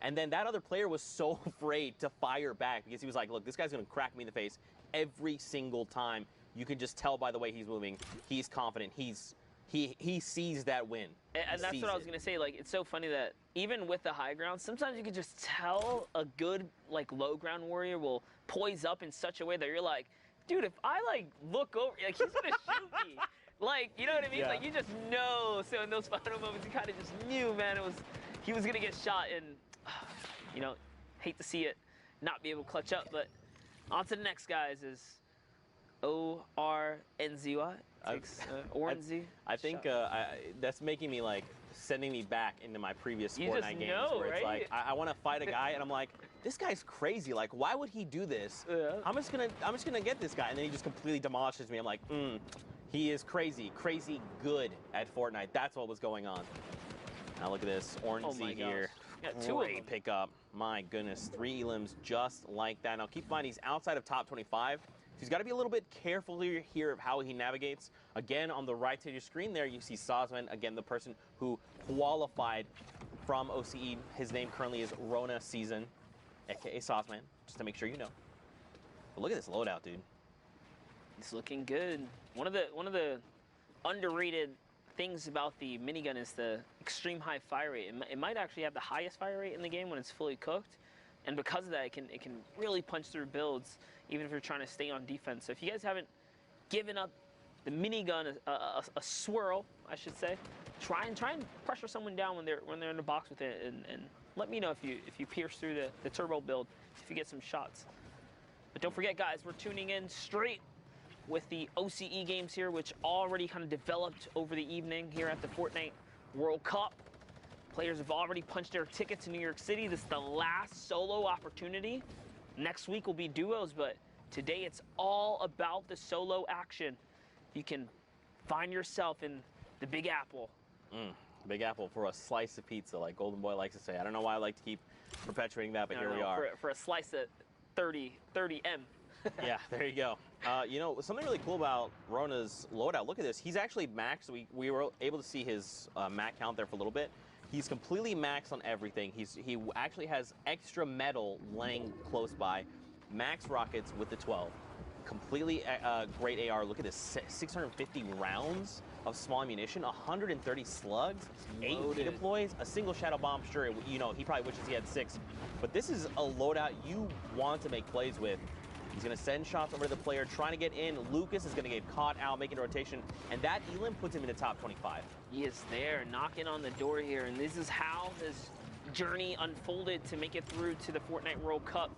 And then that other player was so afraid to fire back because he was like, look, this guy's going to crack me in the face every single time. You can just tell by the way he's moving. He's confident. He sees that win. And that's what I was going to say. Like, it's so funny that even with the high ground, sometimes you can just tell a good, like, low ground warrior will poise up in such a way that you're like, dude, if I, like, look over, like, he's going to shoot me. Like, you know what I mean? Yeah. Like, you just know. So in those final moments, you kind of just knew, man, he was going to get shot. And, you know, hate to see it not be able to clutch up. But on to the next, guys, is O-R-N-Z-Y. Orenzy. I think that's making me, like, sending me back into my previous You Fortnite just games know, where it's right? like I want to fight a guy and I'm like, this guy's crazy. Like, why would he do this? Yeah. I'm just gonna get this guy, and then he just completely demolishes me. I'm like, he is crazy good at Fortnite. That's what was going on. Now look at this, Orenzy here. Got two of them. Great pickup. My goodness, 3 elims just like that. Now keep in mind he's outside of top 25. So he's got to be a little bit careful here of how he navigates. Again, on the right side of your screen there, you see Sozman, again, the person who qualified from OCE. His name currently is Rona Season, aka Sozman, just to make sure you know. But look at this loadout, dude. It's looking good. One of the underrated things about the minigun is the extreme high fire rate. It might actually have the highest fire rate in the game when it's fully cooked. And because of that, it can really punch through builds, even if you're trying to stay on defense. So if you guys haven't given up the minigun a swirl, I should say, try and pressure someone down when they're in the box with it, and let me know if you pierce through the turbo build, if you get some shots. But don't forget, guys, we're tuning in straight with the OCE games here, which already kind of developed over the evening here at the Fortnite World Cup. Players have already punched their ticket to New York City. This is the last solo opportunity. Next week will be duos, but today it's all about the solo action. You can find yourself in the Big Apple. Big Apple for a slice of pizza, like Golden Boy likes to say. I don't know why I like to keep perpetuating that, but here we are. For a slice at 30M. Yeah, there you go. You know, something really cool about Rona's loadout, look at this. He's actually maxed. We were able to see his mat count there for a little bit. He's completely maxed on everything. He actually has extra metal laying close by. Max rockets with the 12. Completely great AR. Look at this, 650 rounds of small ammunition, 130 slugs, 8 deploys, a single shadow bomb. Sure, you know, he probably wishes he had 6. But this is a loadout you want to make plays with. He's going to send shots over to the player, trying to get in. Lucas is going to get caught out, making a rotation, and that elim puts him in the top 25. He is there, knocking on the door here, and this is how his journey unfolded to make it through to the Fortnite World Cup.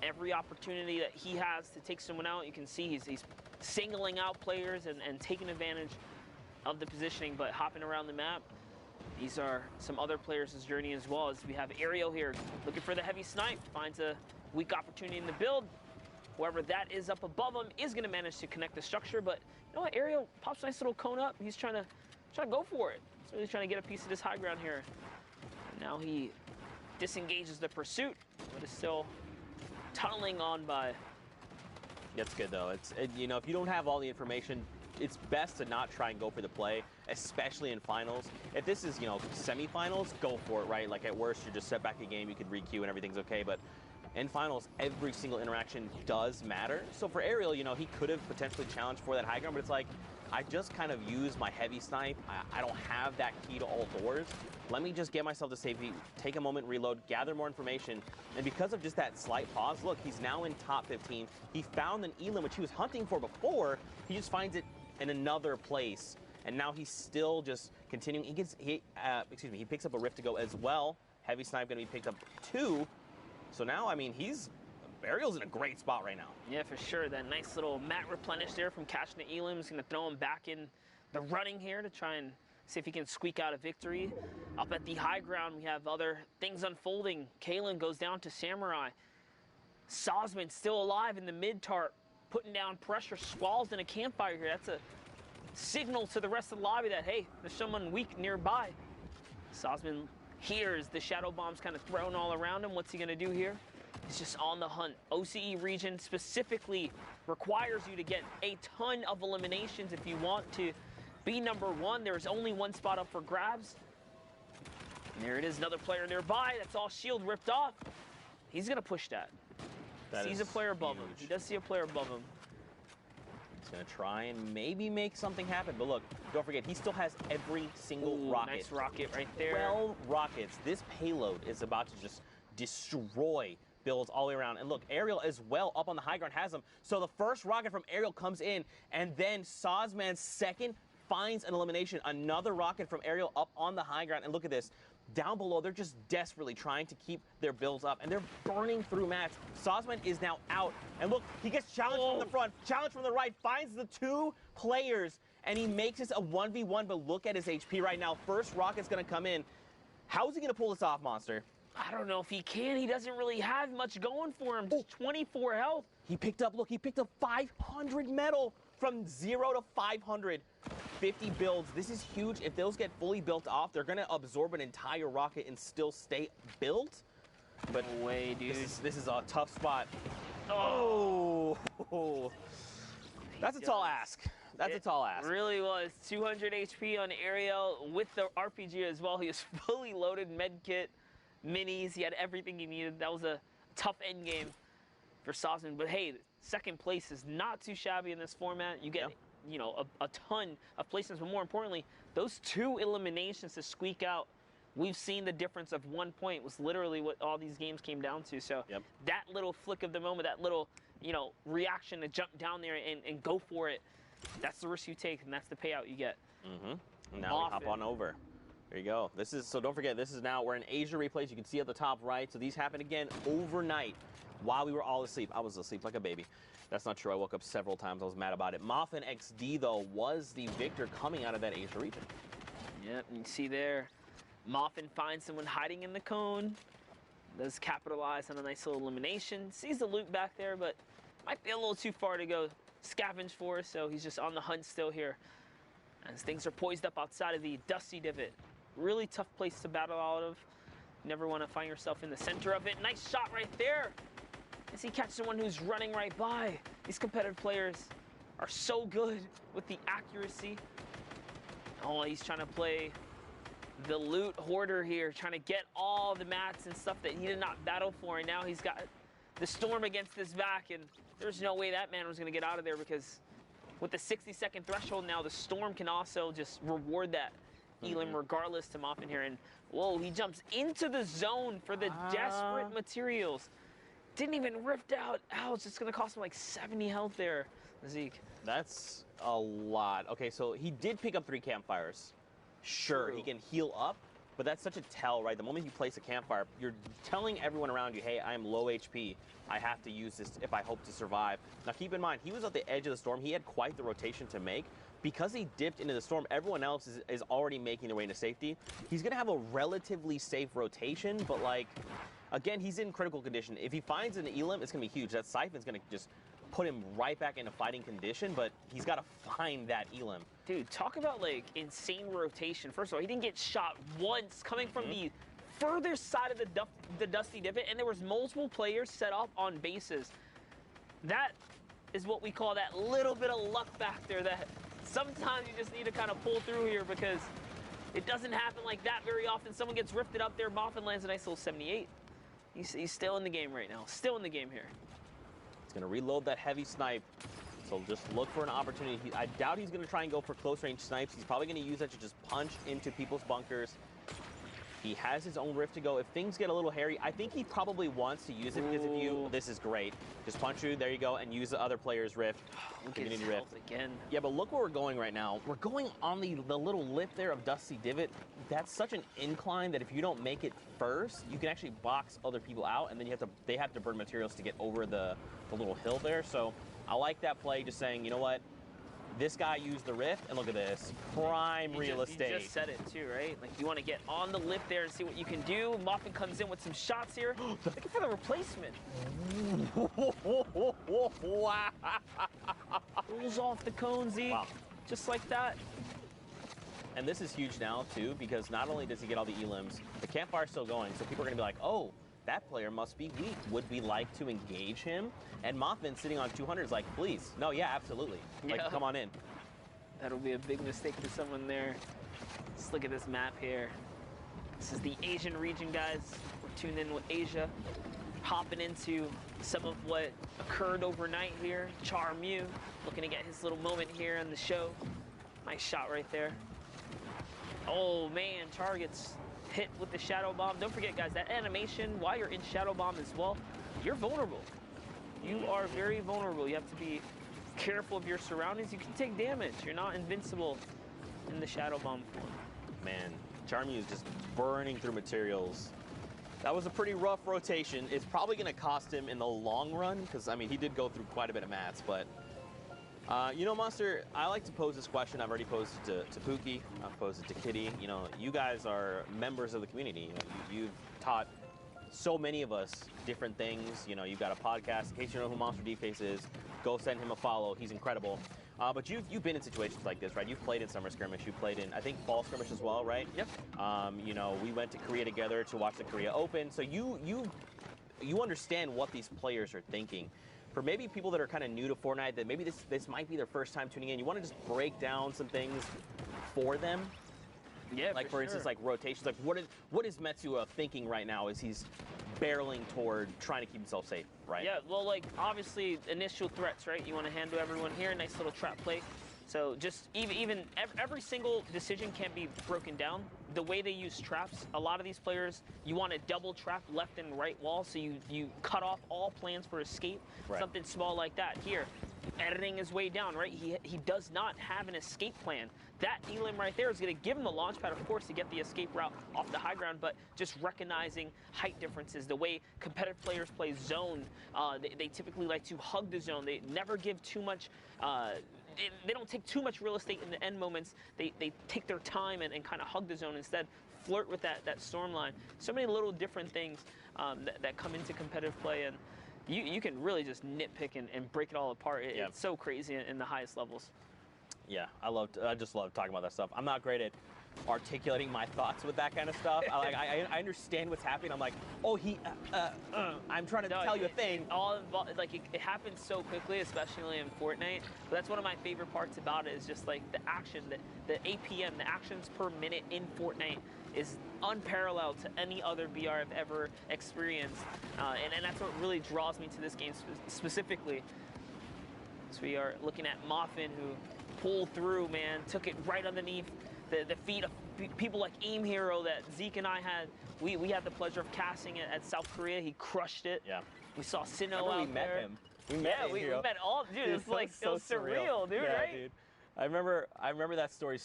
Every opportunity that he has to take someone out, you can see he's singling out players and taking advantage of the positioning, but hopping around the map. These are some other players' journey as well, as we have Ariel here looking for the heavy snipe, finds a weak opportunity in the build. Whoever that is up above him is going to manage to connect the structure, but you know what? Ariel pops a nice little cone up. He's trying to go for it. He's really trying to get a piece of this high ground here. And now he disengages the pursuit, but is still tunneling on by. That's good though. You know, if you don't have all the information, it's best to not try and go for the play, especially in finals. If this is, you know, semifinals, go for it, right? Like at worst, you're just set back a game, you could re-queue and everything's okay, but in finals, every single interaction does matter. So for Ariel, you know, he could have potentially challenged for that high ground, but it's like, I just kind of use my heavy snipe. I don't have that key to all doors. Let me just get myself to safety, take a moment, reload, gather more information. And because of just that slight pause, look, he's now in top 15. He found an elim, which he was hunting for before. He just finds it in another place. And now he's still just continuing. He picks up a rift to go as well. Heavy snipe gonna be picked up too. So now, I mean, Ariel's in a great spot right now. Yeah, for sure. That nice little mat replenish there from catching the elim is going to throw him back in the running here to try and see if he can squeak out a victory. Up at the high ground, we have other things unfolding. Kalen goes down to Samurai. Sosman still alive in the mid-tart, putting down pressure. Squall's in a campfire here. That's a signal to the rest of the lobby that, hey, there's someone weak nearby. Sosman hears the shadow bombs kind of thrown all around him. What's he going to do here? He's just on the hunt. OCE region specifically requires you to get a ton of eliminations if you want to be number one. There's only one spot up for grabs. And there it is, another player nearby. That's all shield ripped off. He's going to push that. Sees a player above him. He does see a player above him. He's going to try and maybe make something happen. But look, don't forget, he still has every single rocket. Nice rocket right there. 12 rockets. This payload is about to just destroy builds all the way around. And look, Ariel as well up on the high ground has them. So the first rocket from Ariel comes in, and then Sosman's second finds an elimination. Another rocket from Ariel up on the high ground. And look at this. Down below, they're just desperately trying to keep their builds up, and they're burning through mats. Sosman is now out, and look, he gets challenged from the front, challenged from the right, finds the two players, and he makes this a 1v1, but look at his HP right now. First rocket's gonna come in. How is he gonna pull this off, Monster? I don't know if he can. He doesn't really have much going for him. Just 24 health. He picked up 500 metal from 0 to 500. 50 builds. This is huge. If those get fully built off, they're going to absorb an entire rocket and still stay built. But no way, dude. This is a tough spot. Oh. That's a tall ask. That's a tall ask. Really was. 200 HP on Ariel with the RPG as well. He was fully loaded, med kit, minis. He had everything he needed. That was a tough end game for Sosman. But hey, second place is not too shabby in this format. You get you know, a ton of placements, but more importantly, those two eliminations to squeak out, we've seen the difference of 1 point was literally what all these games came down to. So that little flick of the moment, that little, you know, reaction to jump down there and go for it, that's the risk you take, and that's the payout you get. Now we hop on over. There you go. This is, so don't forget, this is now, we're in Asia replays. You can see at the top right. So these happen again overnight while we were all asleep. I was asleep like a baby. That's not true. I woke up several times. I was mad about it. Moffin XD, though, was the victor coming out of that Asia region. Yep, and you see there, Moffin finds someone hiding in the cone. Does capitalize on a nice little elimination. Sees the loot back there, but might be a little too far to go scavenge for, so he's just on the hunt still here. As things are poised up outside of the Dusty Divot. Really tough place to battle out of. You never want to find yourself in the center of it. Nice shot right there. As he catches someone who's running right by. These competitive players are so good with the accuracy. Oh, he's trying to play the loot hoarder here, trying to get all the mats and stuff that he did not battle for, and now he's got the storm against his back, and there's no way that man was going to get out of there, because with the 60-second threshold now, the storm can also just reward that Elam regardless to Moffin here. And whoa, he jumps into the zone for the desperate materials. Didn't even rift out. Ouch, it's going to cost him like 70 health there, Zeke. That's a lot. Okay, so he did pick up 3 campfires. Sure, he can heal up, but that's such a tell, right? The moment you place a campfire, you're telling everyone around you, hey, I am low HP. I have to use this if I hope to survive. Now, keep in mind, he was at the edge of the storm. He had quite the rotation to make. Because he dipped into the storm, everyone else is already making their way into safety. He's going to have a relatively safe rotation, but, like, again, he's in critical condition. If he finds an Elam, it's going to be huge. That Siphon's going to just put him right back into fighting condition, but he's got to find that Elam. Dude, talk about, like, insane rotation. First of all, he didn't get shot once coming from the further side of the Dusty Divot, and there was multiple players set up on bases. That is what we call that little bit of luck factor that sometimes you just need to kind of pull through here, because it doesn't happen like that very often. Someone gets rifted up there. Moffin lands a nice little 78. He's still in the game right now. Still in the game here. He's going to reload that heavy snipe. So just look for an opportunity. I doubt he's going to try and go for close range snipes. He's probably going to use that to just punch into people's bunkers. He has his own rift to go. If things get a little hairy, I think he probably wants to use it, because if you, this is great. Just punch through, there you go, and use the other player's rift. Community rift again. Yeah, but look where we're going right now. We're going on the little lip there of Dusty Divot. That's such an incline that if you don't make it first, you can actually box other people out, and then they have to burn materials to get over the little hill there. So I like that play, just saying, you know what? This guy used the rift, and look at this. Prime real estate. You just said it too, right? Like, you want to get on the lift there and see what you can do. Muffin comes in with some shots here. Looking for the replacement. Wow. Pulls off the cone, Zeke. Wow. Just like that. And this is huge now, too, because not only does he get all the elims, the campfire's still going, so people are going to be like, oh, that player must be weak. Would we like to engage him? And Mothman sitting on 200 is like, please. No, yeah, absolutely. Like, Yeah. come on in. That'll be a big mistake for someone there. Let's look at this map here. This is the Asian region, guys. We're tuned in with Asia. Hopping into some of what occurred overnight here. Char Mew looking to get his little moment here in the show. Nice shot right there. Oh, man, Char gets hit with the Shadow Bomb. Don't forget, guys, that animation, while you're in Shadow Bomb as well, you're vulnerable. You are very vulnerable. You have to be careful of your surroundings. You can take damage. You're not invincible in the Shadow Bomb form. Man, Charmy is just burning through materials. That was a pretty rough rotation. It's probably going to cost him in the long run, because, I mean, he did go through quite a bit of mats, but... you know, Monster, I like to pose this question. I've already posed it to Pookie. I've posed it to Kitty. You know, you guys are members of the community. You know, you've taught so many of us different things. You know, you've got a podcast. In case you don't know who Monster D-Face is, go send him a follow. He's incredible. But you've been in situations like this, right? You've played in Summer Skirmish. You played in, I think, Fall Skirmish as well, right? Yep. You know, we went to Korea together to watch the Korea Open. So you understand what these players are thinking. For maybe people that are kind of new to Fortnite, that maybe this might be their first time tuning in, you want to just break down some things for them? Yeah, like for instance, like rotations. Like what is Metsu thinking right now as he's barreling toward trying to keep himself safe, right? Yeah, well, like, obviously, initial threats, right? You want to handle everyone here. Nice little trap play. So just every single decision can be broken down. The way they use traps, a lot of these players, you want to double trap left and right wall, so you cut off all plans for escape. Right. Something small like that. Here, editing his way down, right? He does not have an escape plan. That elim right there is going to give him the launch pad, of course, to get the escape route off the high ground, but just recognizing height differences, the way competitive players play zone, they typically like to hug the zone. They never give too much... They don't take too much real estate in the end moments. They take their time and kind of hug the zone instead, flirt with that storm line. So many little different things that come into competitive play, and you can really just nitpick and break it all apart. It's so crazy in the highest levels. Yeah, I just love talking about that stuff. I'm not great at articulating my thoughts with that kind of stuff. I understand what's happening. I'm like, oh, I'm trying to tell you a thing. It happens so quickly, especially in Fortnite. But that's one of my favorite parts about it, is just like the action, the APM, the actions per minute in Fortnite is unparalleled to any other BR I've ever experienced. And that's what really draws me to this game specifically. So we are looking at Moffin, who pulled through, man, took it right underneath the feet of people like Aim Hero that Zeke and I had. We had the pleasure of casting it at South Korea. He crushed it. Yeah. We saw Sinnoh out we met there. him. We met Aim we Hero. met all, dude. It was like so it was surreal, dude. Yeah, right? Dude. I remember that story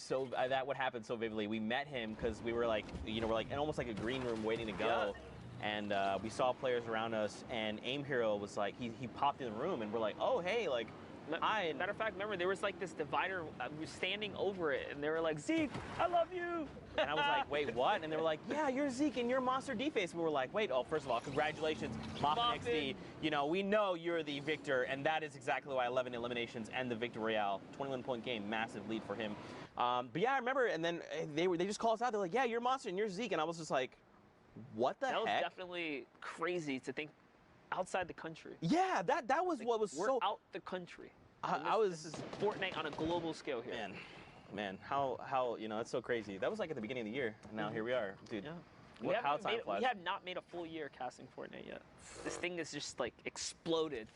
that would happen so vividly. We met him because we were like, you know, we're like in almost like a green room waiting to go. Yeah. And we saw players around us, and Aim Hero was like, he popped in the room, and we're like, oh, hey, like, hi. Matter of fact, remember, there was like this divider, we were standing over it, and they were like, Zeke, I love you. And I was like, wait, what? And they were like, yeah, you're Zeke and you're Monster D-Face. We were like, wait, oh, first of all, congratulations, Moffin XD. You know, we know you're the victor, and that is exactly why 11 eliminations and the Victor Royale. 21-point game, massive lead for him. But yeah, I remember, and then they just called us out. They're like, yeah, you're Monster and you're Zeke. And I was just like, what the heck? That was definitely crazy to think outside the country. Yeah, that was like, what was we're so... out the country. This is Fortnite on a global scale here. Man, how you know, it's so crazy. That was like at the beginning of the year, and now here we are, dude. Yeah. How time flies. We have not made a full year casting Fortnite yet. This thing is just like exploded.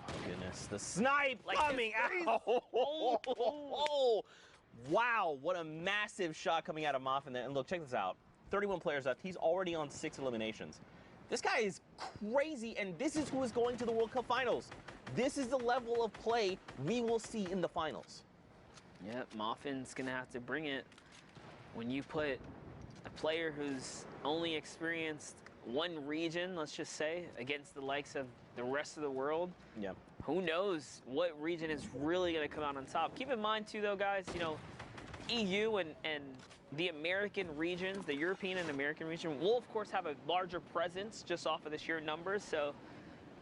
Oh goodness, the snipe like coming out! Oh, wow, what a massive shot coming out of Moffin there. And look, check this out. 31 players left. He's already on 6 eliminations. This guy is crazy, and this is who is going to the World Cup Finals. This is the level of play we will see in the finals. Yeah, Moffin's going to have to bring it. When you put a player who's only experienced one region, let's just say, against the likes of the rest of the world, who knows what region is really going to come out on top. Keep in mind, too, though, guys, you know, EU and the American regions, the European and American region, will, of course, have a larger presence just off of the sheer numbers. So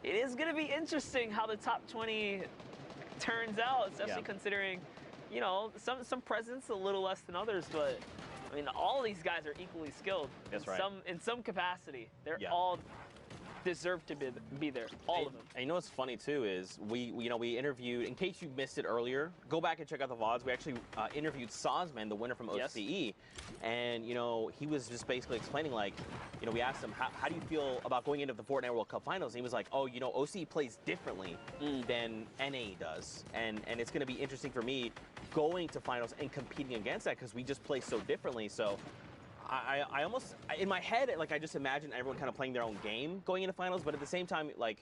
it is going to be interesting how the top 20 turns out, especially considering, you know, some presence a little less than others, but I mean, all these guys are equally skilled. That's right. In some capacity. They're all deserve to be there, all of them. And you know what's funny too is we interviewed, in case you missed it earlier, go back and check out the VODs. We actually interviewed Sozman, the winner from OCE, and you know he was just basically explaining, like, you know, we asked him how do you feel about going into the Fortnite World Cup Finals, and he was like, oh, you know, OCE plays differently than NA does, and it's going to be interesting for me going to finals and competing against that because we just play so differently. So I almost, in my head, like, I just imagine everyone kind of playing their own game going into finals, but at the same time, like,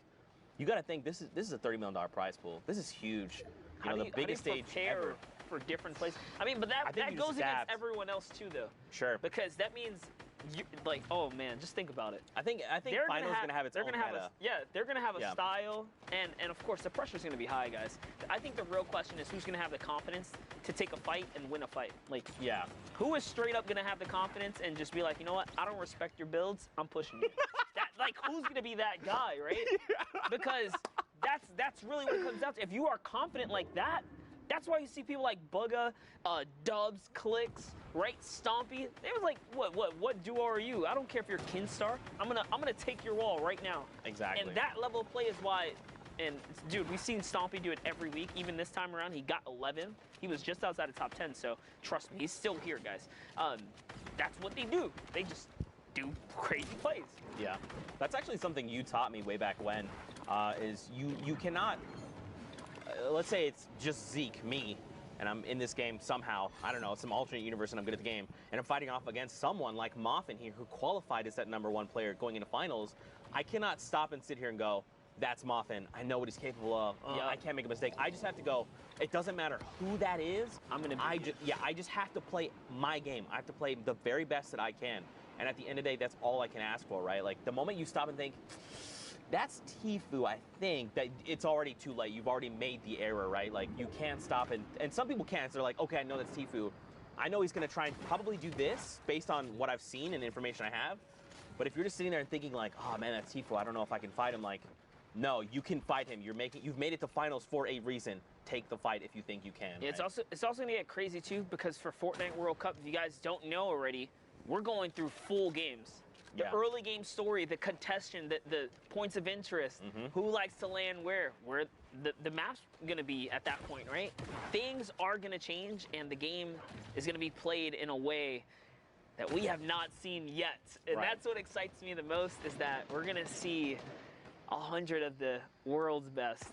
you got to think this is a $30 million prize pool. This is huge. You know, the biggest stage ever for different places. I mean, but that goes against everyone else too, though. Sure. Because that means, like, oh man, just think about it. I think finals is gonna have its own meta. They're gonna have a style, and of course the pressure's gonna be high, guys. I think the real question is who's gonna have the confidence to take a fight and win a fight. Like, who is straight up gonna have the confidence and just be like, you know what, I don't respect your builds, I'm pushing you. Like, who's gonna be that guy, right? Because that's really what it comes down to. If you are confident like that, that's why you see people like Bugga, Dubs, Clicks, right? Stompy. They was like, what duo are you? I don't care if you're Kinstar. I'm gonna take your wall right now. Exactly. And that level of play is why. And dude, we've seen Stompy do it every week. Even this time around, he got 11. He was just outside of top 10. So trust me, he's still here, guys. That's what they do. They just do crazy plays. Yeah, that's actually something you taught me way back when. Is you cannot. Let's say it's just Zeke, me, and I'm in this game somehow. I don't know, some alternate universe, and I'm good at the game, and I'm fighting off against someone like Moffin here, who qualified as that #1 player going into finals. I cannot stop and sit here and go, that's Moffin. I know what he's capable of. I can't make a mistake. I just have to go. It doesn't matter who that is. I just have to play my game. I have to play the very best that I can. And at the end of the day, that's all I can ask for, right? Like, the moment you stop and think, that's Tfue, I think that it's already too late. You've already made the error, right? Like, you can't stop, and some people can't. So they're like, okay, I know that's Tfue. I know he's going to try and probably do this based on what I've seen and information I have. But if you're just sitting there and thinking like, oh man, that's Tfue, I don't know if I can fight him. Like, no, you can fight him. You've made it to finals for a reason. Take the fight if you think you can. Yeah, right? It's also gonna get crazy too, because for Fortnite World Cup, if you guys don't know already, we're going through full games. The early game story, the contestant, the points of interest, who likes to land where the map's going to be at that point, right? Things are going to change, and the game is going to be played in a way that we have not seen yet. And that's what excites me the most, is that we're going to see 100 of the world's best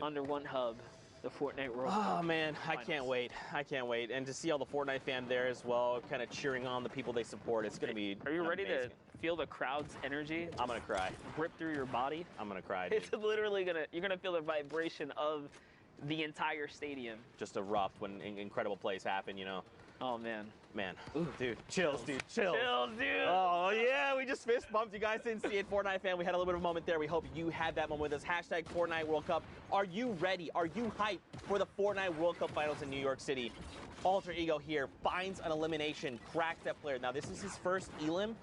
under one hub. The Fortnite World Cup. Oh man, Finals. I can't wait. I can't wait. And to see all the Fortnite fans there as well, kind of cheering on the people they support, it's going to be Are you ready amazing. to feel the crowd's energy? I'm going to cry. Rip through your body? I'm going to cry, dude. It's literally you're going to feel the vibration of the entire stadium. Just erupt when incredible plays happen, you know. Oh man. Man. Ooh, dude. Chills, dude. Chills. Chills, dude. Oh, yeah. We just fist bumped. You guys didn't see it. Fortnite fan, we had a little bit of a moment there. We hope you had that moment with us. Hashtag Fortnite World Cup. Are you ready? Are you hyped for the Fortnite World Cup Finals in New York City? Alter Ego here finds an elimination, cracks that player. Now, this is his first elim.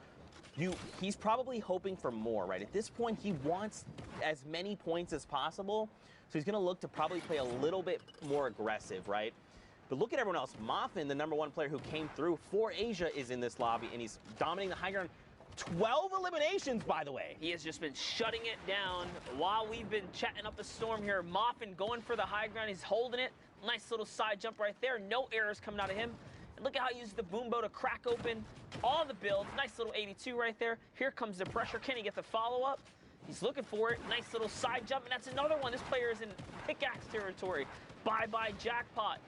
He's probably hoping for more, right? At this point, he wants as many points as possible. So he's going to look to probably play a little bit more aggressive, right? But look at everyone else. Moffin, the #1 player who came through for Asia, is in this lobby, and he's dominating the high ground. 12 eliminations, by the way. He has just been shutting it down while we've been chatting up a storm here. Moffin going for the high ground. He's holding it. Nice little side jump right there. No errors coming out of him. And look at how he uses the boom bow to crack open all the builds. Nice little 82 right there. Here comes the pressure. Can he get the follow-up? He's looking for it. Nice little side jump, and that's another one. This player is in pickaxe territory. Bye-bye jackpot.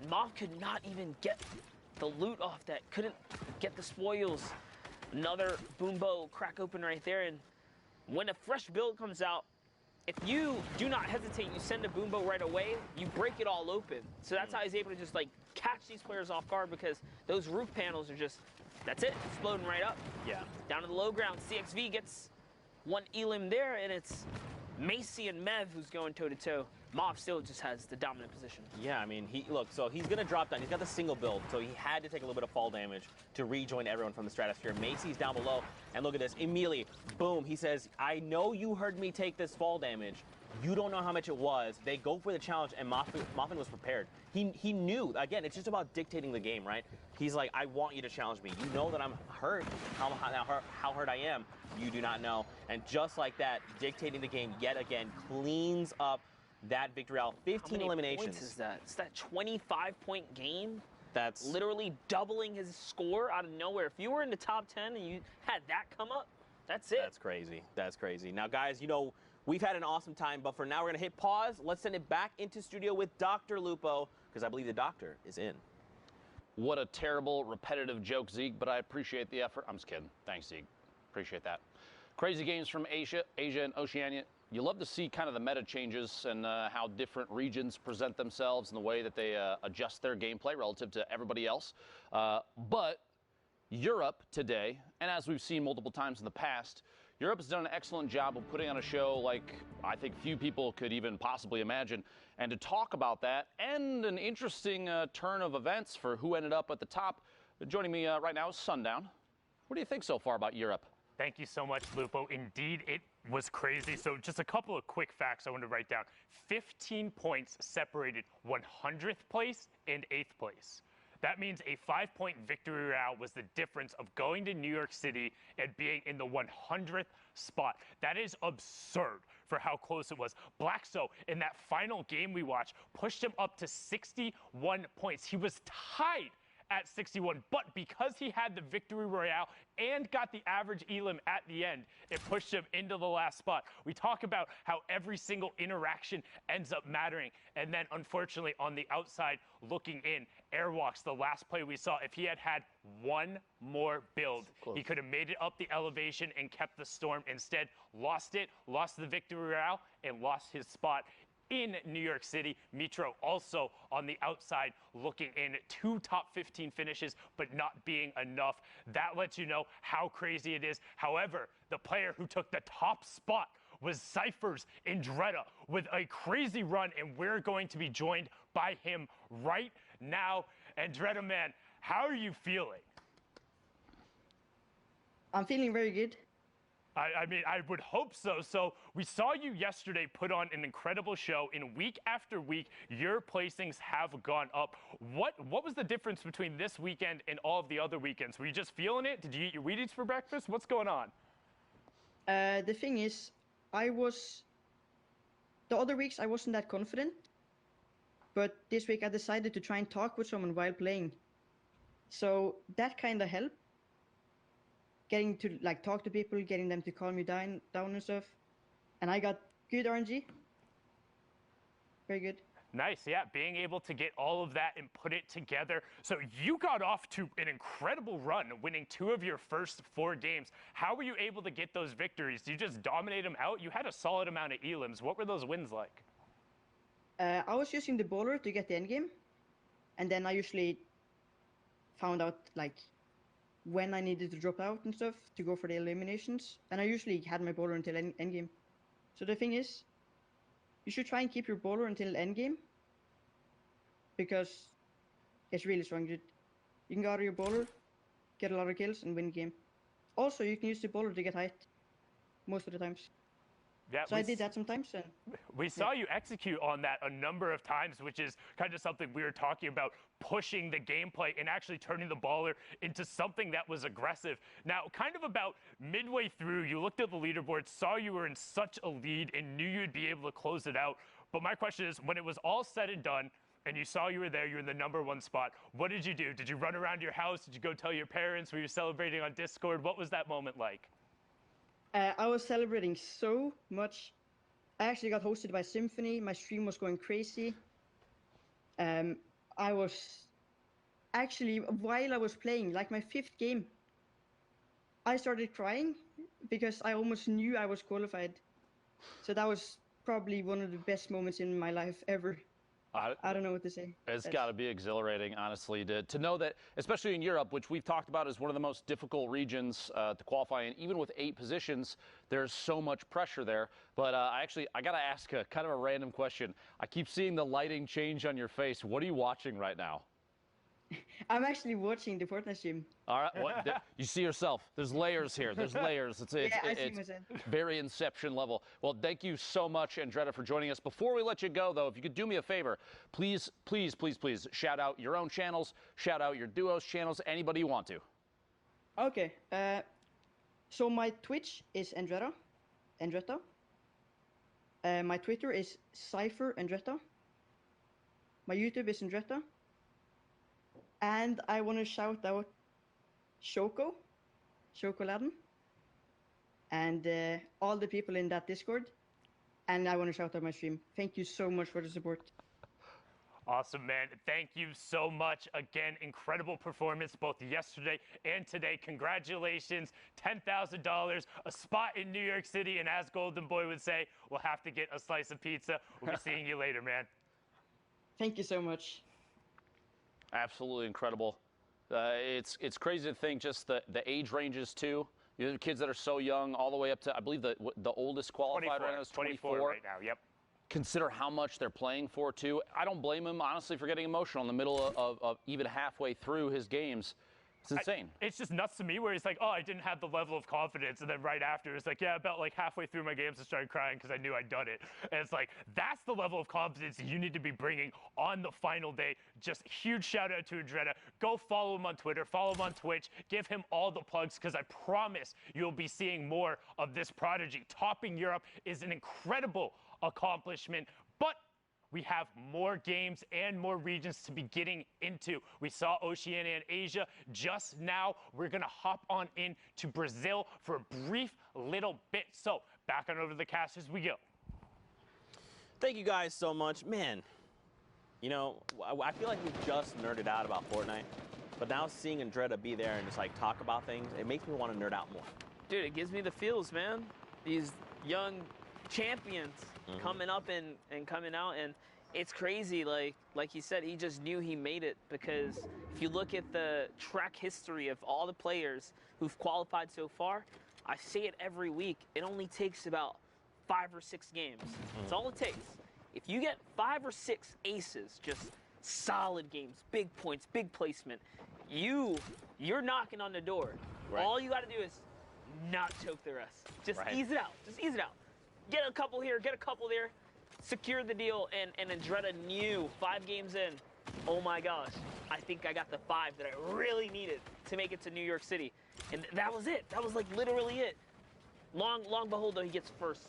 And Moff could not even get the loot off that. Couldn't get the spoils. Another boom bow crack open right there. And when a fresh build comes out, if you do not hesitate, you send a boom bow right away, you break it all open. So that's how he's able to just like catch these players off guard, because those roof panels are just, that's it, exploding right up. Yeah. Down to the low ground, CXV gets one elim there, and it's Macy and Mev, who's going toe-to-toe. Mauve still just has the dominant position. Yeah, I mean, so he's going to drop down. He's got the single build, so he had to take a little bit of fall damage to rejoin everyone from the stratosphere. Macy's down below, and look at this. Immediately, boom, he says, I know you heard me take this fall damage. You don't know how much it was. They go for the challenge, and Muffin was prepared. He knew. Again, it's just about dictating the game, right? He's like, I want you to challenge me. You know that I'm hurt, how hurt I am. You do not know. And just like that, dictating the game yet again cleans up that victory out. 15 eliminations. Points is that? It's that 25-point game. That's literally doubling his score out of nowhere. If you were in the top 10 and you had that come up, that's it. That's crazy. That's crazy. Now, guys, you know, we've had an awesome time, but for now, we're going to hit pause. Let's send it back into studio with Dr. Lupo, because I believe the doctor is in. What a terrible, repetitive joke, Zeke, but I appreciate the effort. I'm just kidding. Thanks, Zeke. Appreciate that. Crazy games from Asia and Oceania. You love to see kind of the meta changes and how different regions present themselves and the way that they adjust their gameplay relative to everybody else. But Europe today, and as we've seen multiple times in the past, Europe has done an excellent job of putting on a show like I think few people could even possibly imagine. And to talk about that and an interesting turn of events for who ended up at the top, joining me right now is Sundown. What do you think so far about Europe? Thank you so much, Lupo. Indeed, it was crazy. So just a couple of quick facts I want to write down. 15 points separated 100th place and 8th place. That means a 5-point victory royale was the difference of going to New York City and being in the 100th spot. That is absurd for how close it was. Blackso, in that final game we watched, pushed him up to 61 points. He was tied at 61, but because he had the victory royale and got the average elim at the end, it pushed him into the last spot. We talk about how every single interaction ends up mattering, and then unfortunately on the outside looking in, Airwalks, the last play we saw, if he had had one more build, he could have made it up the elevation and kept the storm. Instead, lost it, lost the victory royale, and lost his spot in New York City. Mitro also on the outside looking in, 2 top 15 finishes, but not being enough. That lets you know how crazy it is. However, the player who took the top spot was Cypher's Andretta with a crazy run, and we're going to be joined by him right now. Andretta, man, how are you feeling? I'm feeling very good. I mean, I would hope so. So we saw you yesterday put on an incredible show, and week after week, your placings have gone up. What was the difference between this weekend and all of the other weekends? Were you just feeling it? Did you eat your Wheaties for breakfast? What's going on? The thing is, the other weeks I wasn't that confident, but this week I decided to try and talk with someone while playing. So that kind of helped. Getting to like talk to people, getting them to calm you down and stuff. And I got good RNG. Very good. Nice, yeah, being able to get all of that and put it together. So you got off to an incredible run, winning 2 of your first 4 games. How were you able to get those victories? Did you just dominate them out? You had a solid amount of elims. What were those wins like? I was using the bowler to get the endgame. And then I usually found out like when I needed to drop out and stuff to go for the eliminations. And I usually had my bowler until endgame. So the thing is, you should try and keep your bowler until endgame, because it's really strong. You can go out of your bowler, get a lot of kills, and win the game. Also, you can use the bowler to get height most of the times. Yeah, so I did that sometimes. And we saw you execute on that a number of times, which is kind of something we were talking about, pushing the gameplay and actually turning the baller into something that was aggressive. Now, kind of about midway through, you looked at the leaderboard, saw you were in such a lead and knew you'd be able to close it out. But my question is, when it was all said and done, and you saw you were there, you're in the #1 spot, what did you do? Did you run around your house? Did you go tell your parents? Were you celebrating on Discord? What was that moment like? I was celebrating so much. I actually got hosted by Symphony. My stream was going crazy. I was actually, while I was playing, like my 5th game, I started crying because I almost knew I was qualified. So that was probably one of the best moments in my life ever. I don't know what to say. It's got to be exhilarating, honestly, to know that, especially in Europe, which we've talked about as one of the most difficult regions to qualify in. Even with 8 positions, there's so much pressure there. But I got to ask a kind of a random question. I keep seeing the lighting change on your face. What are you watching right now? I'm actually watching the Fortnite stream. All right, you see yourself. There's layers here. There's layers. It's very Inception level. Well, thank you so much, Andretta, for joining us. Before we let you go, though, if you could do me a favor, please shout out your own channels, shout out your duo's channels, anybody you want to. Okay. So my Twitch is Andretta. My Twitter is Cypher Andretta. My YouTube is Andretta. And I want to shout out Shoko Laden, and all the people in that Discord. And I want to shout out my stream. Thank you so much for the support. Awesome, man. Thank you so much. Again, incredible performance both yesterday and today. Congratulations. $10,000, a spot in New York City. And as Golden Boy would say, we'll have to get a slice of pizza. We'll be seeing you later, man. Thank you so much. Absolutely incredible. It's crazy to think just the age ranges too. You know, the kids that are so young, all the way up to, I believe the oldest qualified right now is 24 right now. Yep. Consider how much they're playing for too. I don't blame him honestly for getting emotional in the middle of even halfway through his games. It's insane. It's just nuts to me where he's like, oh, I didn't have the level of confidence. And then right after, it's like, yeah, about like halfway through my games, I started crying because I knew I'd done it. And it's like, that's the level of confidence you need to be bringing on the final day. Just huge shout out to Andretta. Go follow him on Twitter, follow him on Twitch, give him all the plugs because I promise you'll be seeing more of this prodigy. Topping Europe is an incredible accomplishment, but we have more games and more regions to be getting into. We saw Oceania and Asia just now. We're going to hop on in to Brazil for a brief little bit. So back on over to the cast as we go. Thank you guys so much. Man, you know, I feel like we've just nerded out about Fortnite, but now seeing Andretta be there and just like talk about things, it makes me want to nerd out more. Dude, it gives me the feels, man. These young champions coming up and coming out, and it's crazy. Like he said, he just knew he made it, because if you look at the track history of all the players who've qualified so far, I say it every week, it only takes about 5 or 6 games. That's all it takes. If you get 5 or 6 aces, just solid games, big points, big placement, you're knocking on the door. Right. All you got to do is not choke the rest. Just ease it out. Just ease it out. Get a couple here, get a couple there, secure the deal, and Andretta knew 5 games in, oh my gosh, I think I got the 5 that I really needed to make it to New York City. And that was it. That was like literally it. Long behold, though, he gets first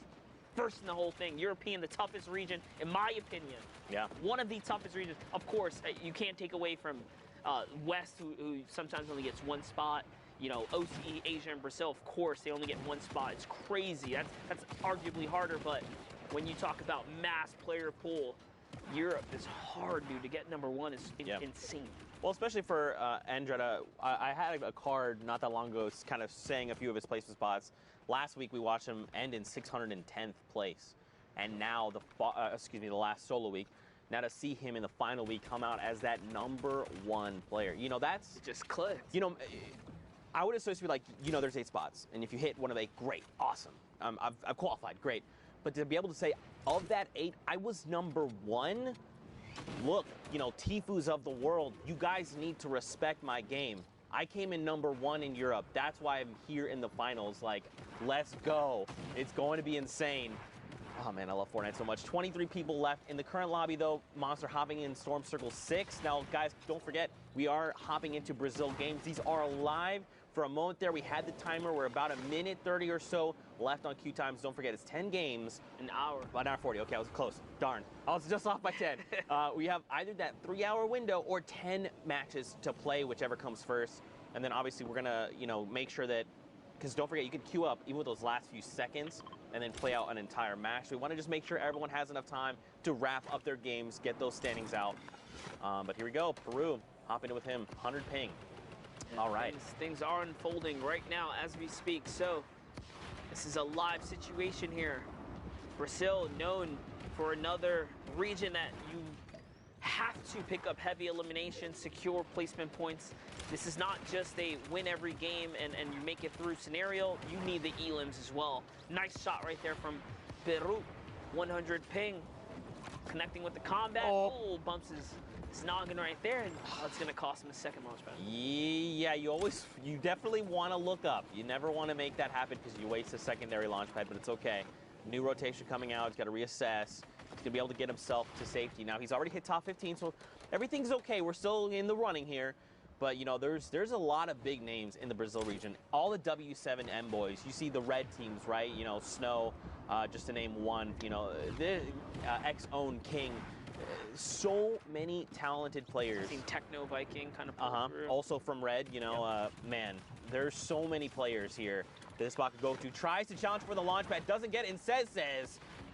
in the whole thing. European, the toughest region, in my opinion. Yeah. One of the toughest regions. Of course, you can't take away from West, who sometimes only gets 1 spot. You know, OCE, Asia, and Brazil, of course, they only get 1 spot. It's crazy. That's arguably harder, but when you talk about mass player pool, Europe is hard, dude. To get #1 is insane. Well, especially for Andretta, I had a card not that long ago kind of saying a few of his placement spots. Last week, we watched him end in 610th place. And now, the last solo week, now to see him in the final week come out as that #1 player. You know, that's... It just clicks. You know... I would associate like, you know, there's 8 spots, and if you hit one of 8, great, awesome. I've qualified, great. But to be able to say, of that 8, I was #1, look, you know, Tifus of the world, you guys need to respect my game. I came in #1 in Europe. That's why I'm here in the finals. Like, let's go. It's going to be insane. Oh, man, I love Fortnite so much. 23 people left. In the current lobby, though, Monster hopping in Storm Circle 6. Now, guys, don't forget, we are hopping into Brazil games. These are live. For a moment there, we had the timer. We're about 1:30 or so left on queue times. Don't forget, it's 10 games. An hour. About an hour 40. Okay, I was close. Darn. I was just off by 10. We have either that 3-hour window or 10 matches to play, whichever comes first. And then, obviously, we're going to, you know, make sure that, because don't forget, you can queue up even with those last few seconds and then play out an entire match. We want to just make sure everyone has enough time to wrap up their games, get those standings out. But here we go. Peru, hop into with him. 100 ping. All right. Things are unfolding right now as we speak. So this is a live situation here. Brazil, known for another region that you have to pick up heavy elimination, secure placement points. This is not just a win every game and you make it through scenario. You need the elims as well. Nice shot right there from Peru. 100 ping. Connecting with the combat. Oh, bumps his noggin right there, and it's going to cost him a second launch pad. Yeah, you definitely want to look up. You never want to make that happen because you waste a secondary launch pad, but it's okay. New rotation coming out. He's got to reassess. He's going to be able to get himself to safety. Now, he's already hit top 15, so everything's okay. We're still in the running here. But, you know, there's a lot of big names in the Brazil region. All the W7M boys. You see the red teams, right? You know, Snow, just to name one. You know, the X-Own King. So many talented players. Seen Techno Viking kind of pull through. Also from red, you know, man, there's so many players here that this spot could go to. Tries to challenge for the launch pad, doesn't get it, and says,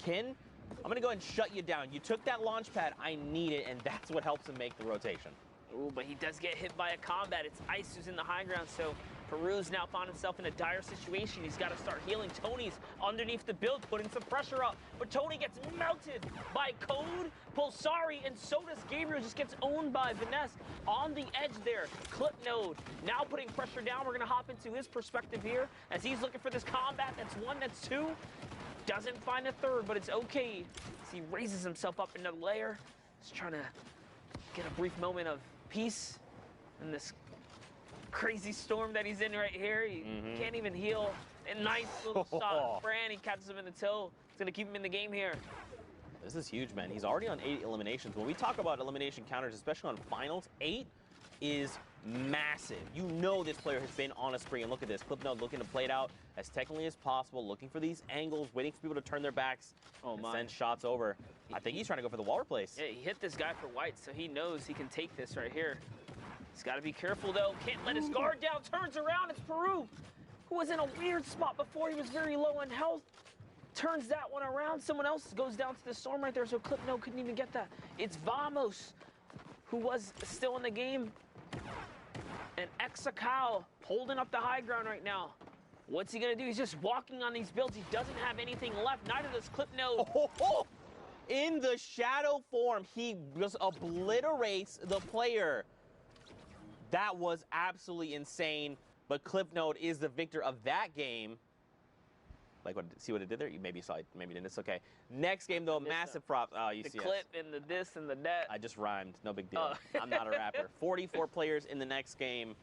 Kin, I'm going to go ahead and shut you down. You took that launch pad, I need it, and that's what helps him make the rotation. Ooh, but he does get hit by a combat. It's Ice who's in the high ground, so Peru's now found himself in a dire situation. He's got to start healing. Tony's underneath the build, putting some pressure up, but Tony gets melted by Code, Pulsari, and so does Gabriel. Just gets owned by Vanessa on the edge there. Clip Node now putting pressure down. We're going to hop into his perspective here as he's looking for this combat. That's one, that's two. Doesn't find a third, but it's okay as he raises himself up another layer. He's trying to get a brief moment of peace in this crazy storm that he's in right here. He can't even heal. A nice little shot. Fran, he catches him in the toe. It's going to keep him in the game here. This is huge, man. He's already on 8 eliminations. When we talk about elimination counters, especially on finals, 8 is massive. You know this player has been on a spree, and look at this. Clipnote looking to play it out as technically as possible, looking for these angles, waiting for people to turn their backs and send shots over. I think he's trying to go for the wall replace. Yeah, he hit this guy for white, so he knows he can take this right here. He's got to be careful, though. Can't let his guard down. Turns around. It's Peru, who was in a weird spot before. He was very low on health. Turns that one around. Someone else goes down to the storm right there, so Clipnote couldn't even get that. It's Vamos, who was still in the game. And Exakao holding up the high ground right now. What's he going to do? He's just walking on these builds. He doesn't have anything left. Neither does Clipnote. In the shadow form, he just obliterates the player. That was absolutely insane. But Clipnote is the victor of that game. Like, see what it did there? You maybe saw it, maybe didn't. It's okay. Next game, though, massive props. Oh, you see the clip and the this and the that. I just rhymed. No big deal. I'm not a rapper. 44 players in the next game.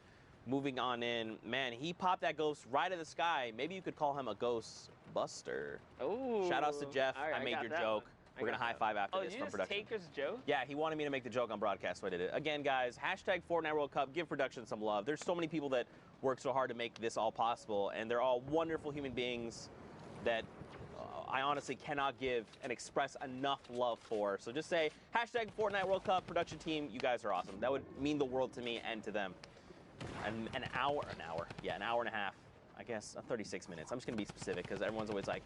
Moving on in. Man, he popped that ghost right in the sky. Maybe you could call him a ghost buster. Oh. Shout outs to Jeff. Right, I made your joke. We're going to high five after this from production. Take his joke? Yeah, he wanted me to make the joke on broadcast, so I did it. Again, guys, hashtag Fortnite World Cup. Give production some love. There's so many people that work so hard to make this all possible, and they're all wonderful human beings that I honestly cannot give and express enough love for. So just say, hashtag Fortnite World Cup production team. You guys are awesome. That would mean the world to me and to them. And an hour and a half. I guess 36 minutes. I'm just going to be specific because everyone's always like,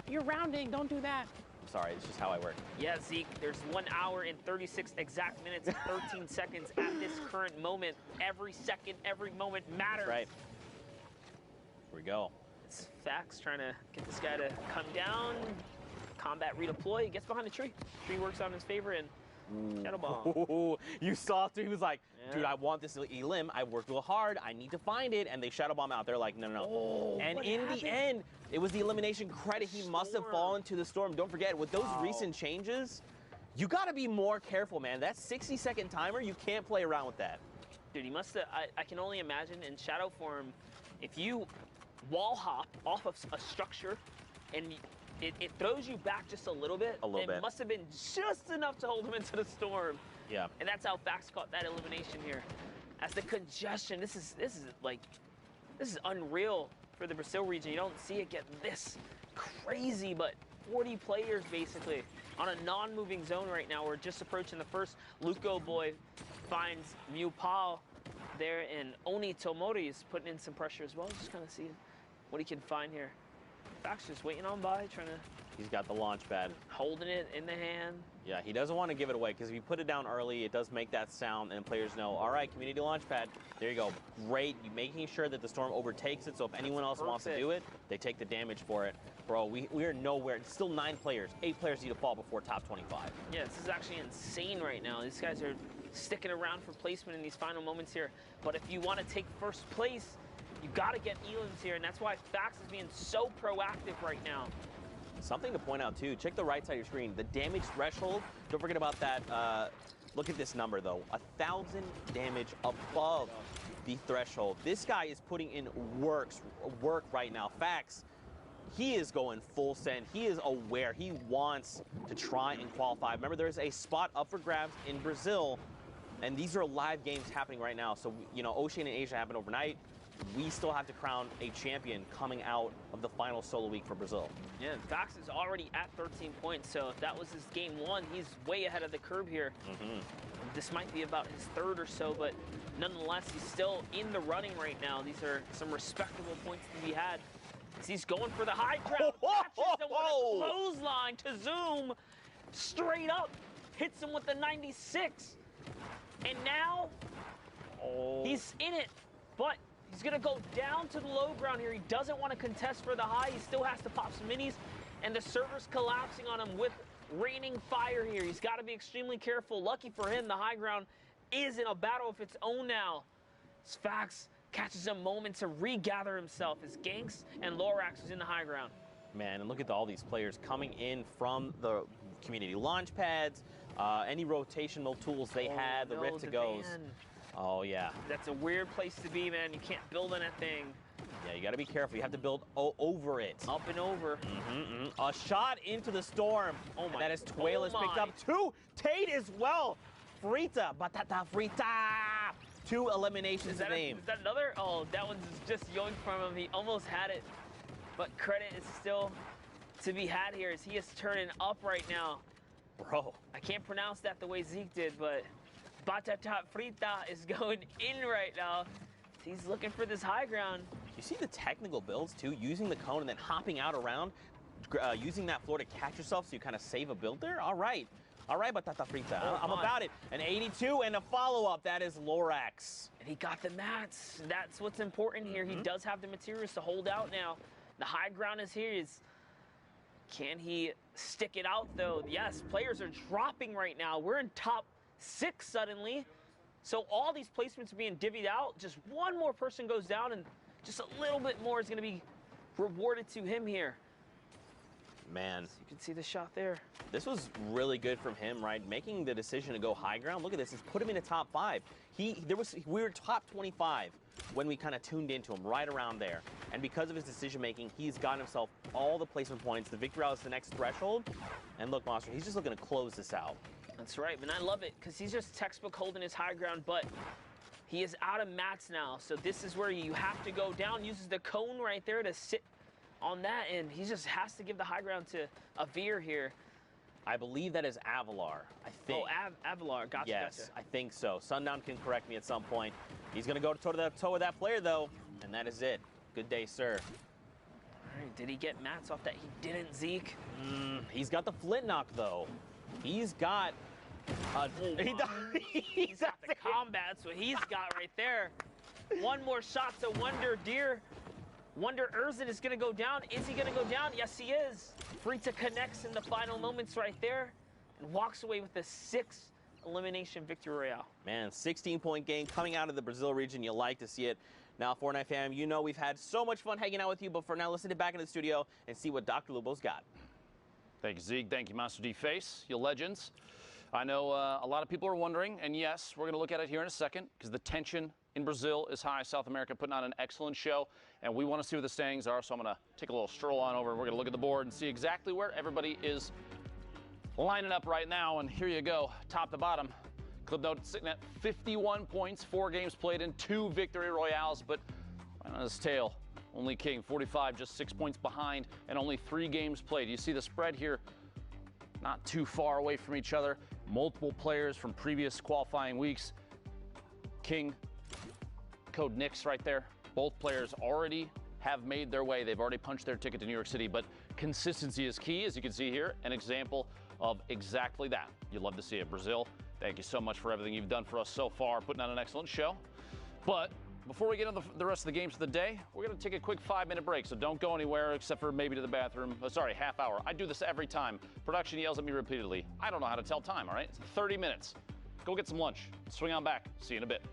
you're rounding, don't do that. I'm sorry, it's just how I work. Yeah, Zeke, there's 1 hour and 36 exact minutes and 13 seconds at this current moment. Every second, every moment matters. That's right. Here we go. It's Fax trying to get this guy to come down. Combat redeploy. He gets behind the tree. Tree works out in his favor, and Shadow Bomb. You saw it. He was like, dude, I want this elim. I worked real hard. I need to find it. And they Shadow Bomb out. They're like, no. And in the end, it was the elimination credit. He must have fallen to the storm. Don't forget, with those recent changes, you got to be more careful, man. That 60-second timer, you can't play around with that. Dude, he must have. I can only imagine in Shadow form, if you wall hop off of a structure and it throws you back just a little bit. It must have been just enough to hold him into the storm. Yeah. And that's how Fax caught that elimination here. As the congestion, this is unreal for the Brazil region. You don't see it get this crazy, but 40 players basically on a non-moving zone right now. We're just approaching the first. Luco boy finds Mew Pao there, and Oni Tomori is putting in some pressure as well. Just kind of seeing what he can find here. Fax just waiting on by, trying to... He's got the launch pad. Holding it in the hand. Yeah, he doesn't want to give it away, because if you put it down early, it does make that sound, and players know, all right, community launch pad, there you go. Great, making sure that the storm overtakes it, so if anyone else wants to do it, they take the damage for it. Bro, we are nowhere. It's still 9 players. 8 players need to fall before top 25. Yeah, this is actually insane right now. These guys are sticking around for placement in these final moments here. But if you want to take first place, you got to get Elans here, and that's why Fax is being so proactive right now. Something to point out, too. Check the right side of your screen. The damage threshold, don't forget about that. Look at this number, though. 1,000 damage above the threshold. This guy is putting in work right now. Fax, he is going full send. He is aware. He wants to try and qualify. Remember, there's a spot up for grabs in Brazil, and these are live games happening right now. So, you know, Oceania and Asia happened overnight. We still have to crown a champion coming out of the final solo week for Brazil. Yeah, Fax is already at 13 points, so if that was his game 1, he's way ahead of the curve here. This might be about his 3rd or so, but nonetheless, he's still in the running right now. These are some respectable points to be had. He's going for the high ground, catches him with a clothesline to Zoom, straight up, hits him with the 96. And now, he's in it, but he's going to go down to the low ground here. He doesn't want to contest for the high. He still has to pop some minis, and the server's collapsing on him with raining fire here. He's got to be extremely careful. Lucky for him, the high ground is in a battle of its own now. Fax catches a moment to regather himself as Ganks and Lorax is in the high ground. Man, and look at all these players coming in from the community launch pads, any rotational tools they had, the Rift to Goes. Oh, yeah. That's a weird place to be, man. You can't build anything. Yeah, you got to be careful. You have to build over it. Up and over. A shot into the storm. Oh, my. That is Tuel has picked up 2. Tate as well. Frita. Batata frita. 2 eliminations to name. Is that another? Oh, that one's just yoinked from him. He almost had it. But credit is still to be had here as he is turning up right now. Bro. I can't pronounce that the way Zeke did, but Batata frita is going in right now. He's looking for this high ground. You see the technical builds, too? Using the cone and then hopping out around, using that floor to catch yourself so you kind of save a build there? All right. All right, Batata frita. I'm about it. An 82 and a follow-up. That is Lorax. And he got the mats. That's what's important here. He does have the materials to hold out now. The high ground is here. Can he stick it out, though? Yes, players are dropping right now. We're in top 6 suddenly. So all these placements are being divvied out. Just one more person goes down, and just a little bit more is going to be rewarded to him here. Man. So you can see the shot there. This was really good from him, right? Making the decision to go high ground. Look at this. It's put him in the top 5. We were top 25 when we kind of tuned into him, right around there. And because of his decision-making, he's gotten himself all the placement points. The victory route is the next threshold. And look, Monster, he's just looking to close this out. That's right, and I love it because he's just textbook holding his high ground, but he is out of mats now. So this is where you have to go down, uses the cone right there to sit on that, and he just has to give the high ground to Avir here. I believe that is Avalar, I think. Oh, Avalar, gotcha, yes, gotcha. I think so. Sundown can correct me at some point. He's going to go toe-to-toe with that player, though, and that is it. Good day, sir. All right, did he get mats off that? He didn't, Zeke. He's got the flint knock, though. He's got... he's got the combat, so he's got right there. One more shot to Wonder Urzen is going to go down. Is he going to go down? Yes, he is. Frita connects in the final moments right there and walks away with a 6 elimination victory royale. Man, 16-point game coming out of the Brazil region. You like to see it. Now, Fortnite fam, you know we've had so much fun hanging out with you, but for now, let's sit back in the studio and see what Dr. Lubo's got. Thank you, Zeke. Thank you, Master D Face, you legends. I know a lot of people are wondering, and yes, we're going to look at it here in a second because the tension in Brazil is high. South America putting on an excellent show, and we want to see what the standings are, so I'm going to take a little stroll on over. We're going to look at the board and see exactly where everybody is lining up right now, and here you go, top to bottom. Club Note sitting at 51 points, 4 games played in 2 victory royales, but right on his tail, only King, 45, just 6 points behind, and only 3 games played. You see the spread here, not too far away from each other. Multiple players from previous qualifying weeks. King, Code Nix right there. Both players already have made their way. They've already punched their ticket to New York City, but consistency is key, as you can see here, an example of exactly that. You'd love to see it. Brazil, thank you so much for everything you've done for us so far, putting on an excellent show. But Before we get into the rest of the games of the day, we're going to take a quick 5-minute break, so don't go anywhere except for maybe to the bathroom. Oh, sorry, half hour. I do this every time. Production yells at me repeatedly. I don't know how to tell time, all right? It's 30 minutes. Go get some lunch. Swing on back. See you in a bit.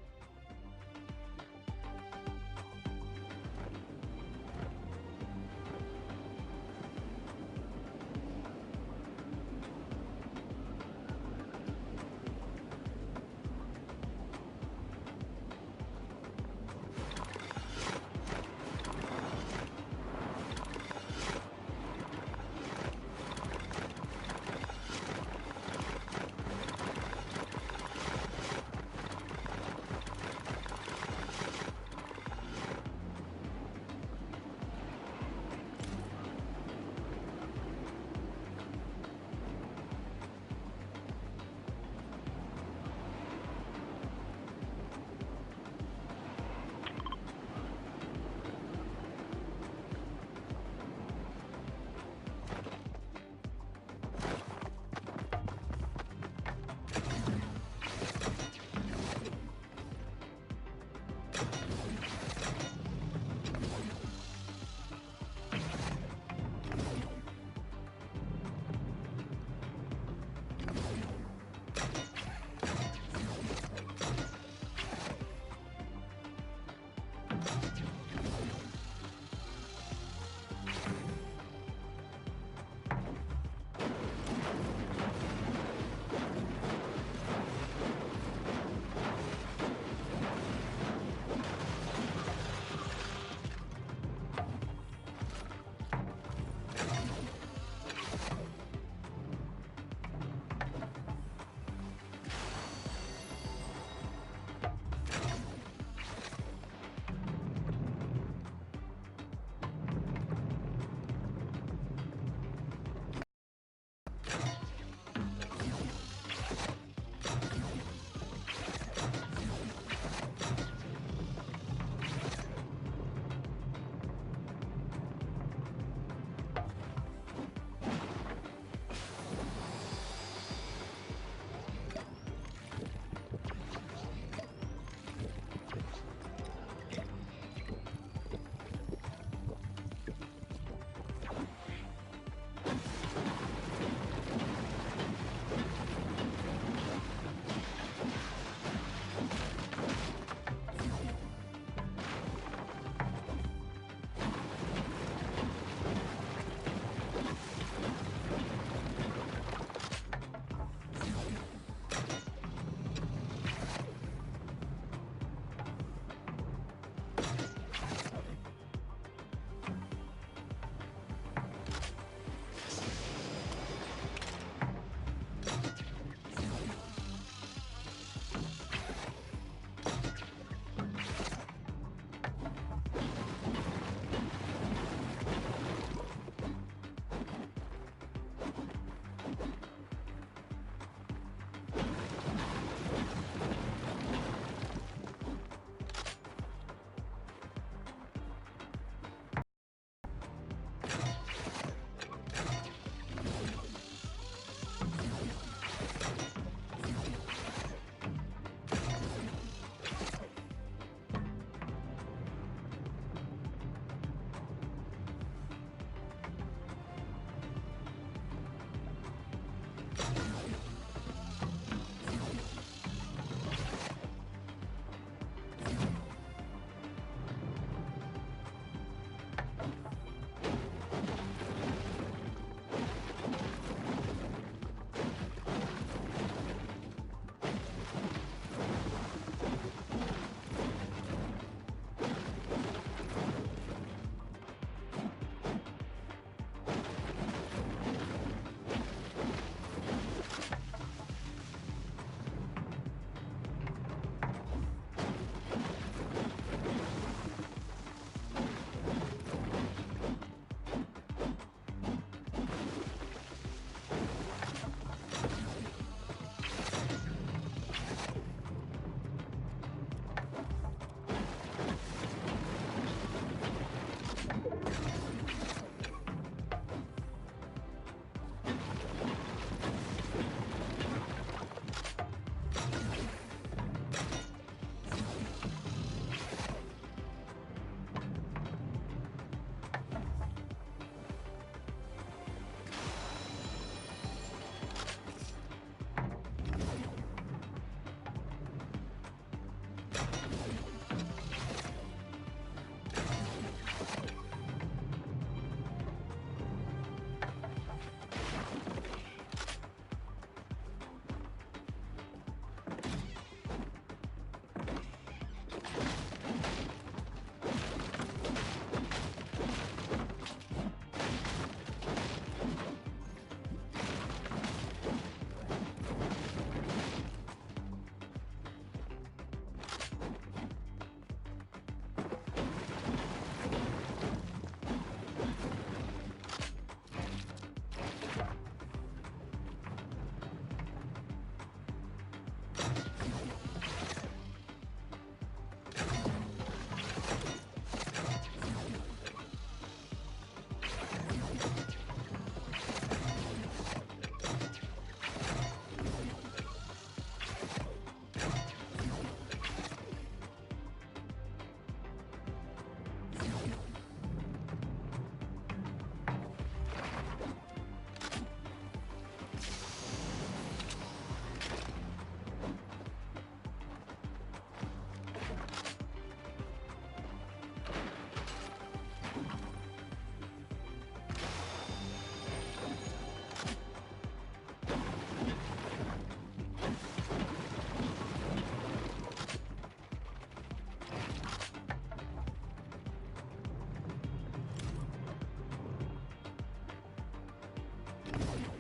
Fortnite.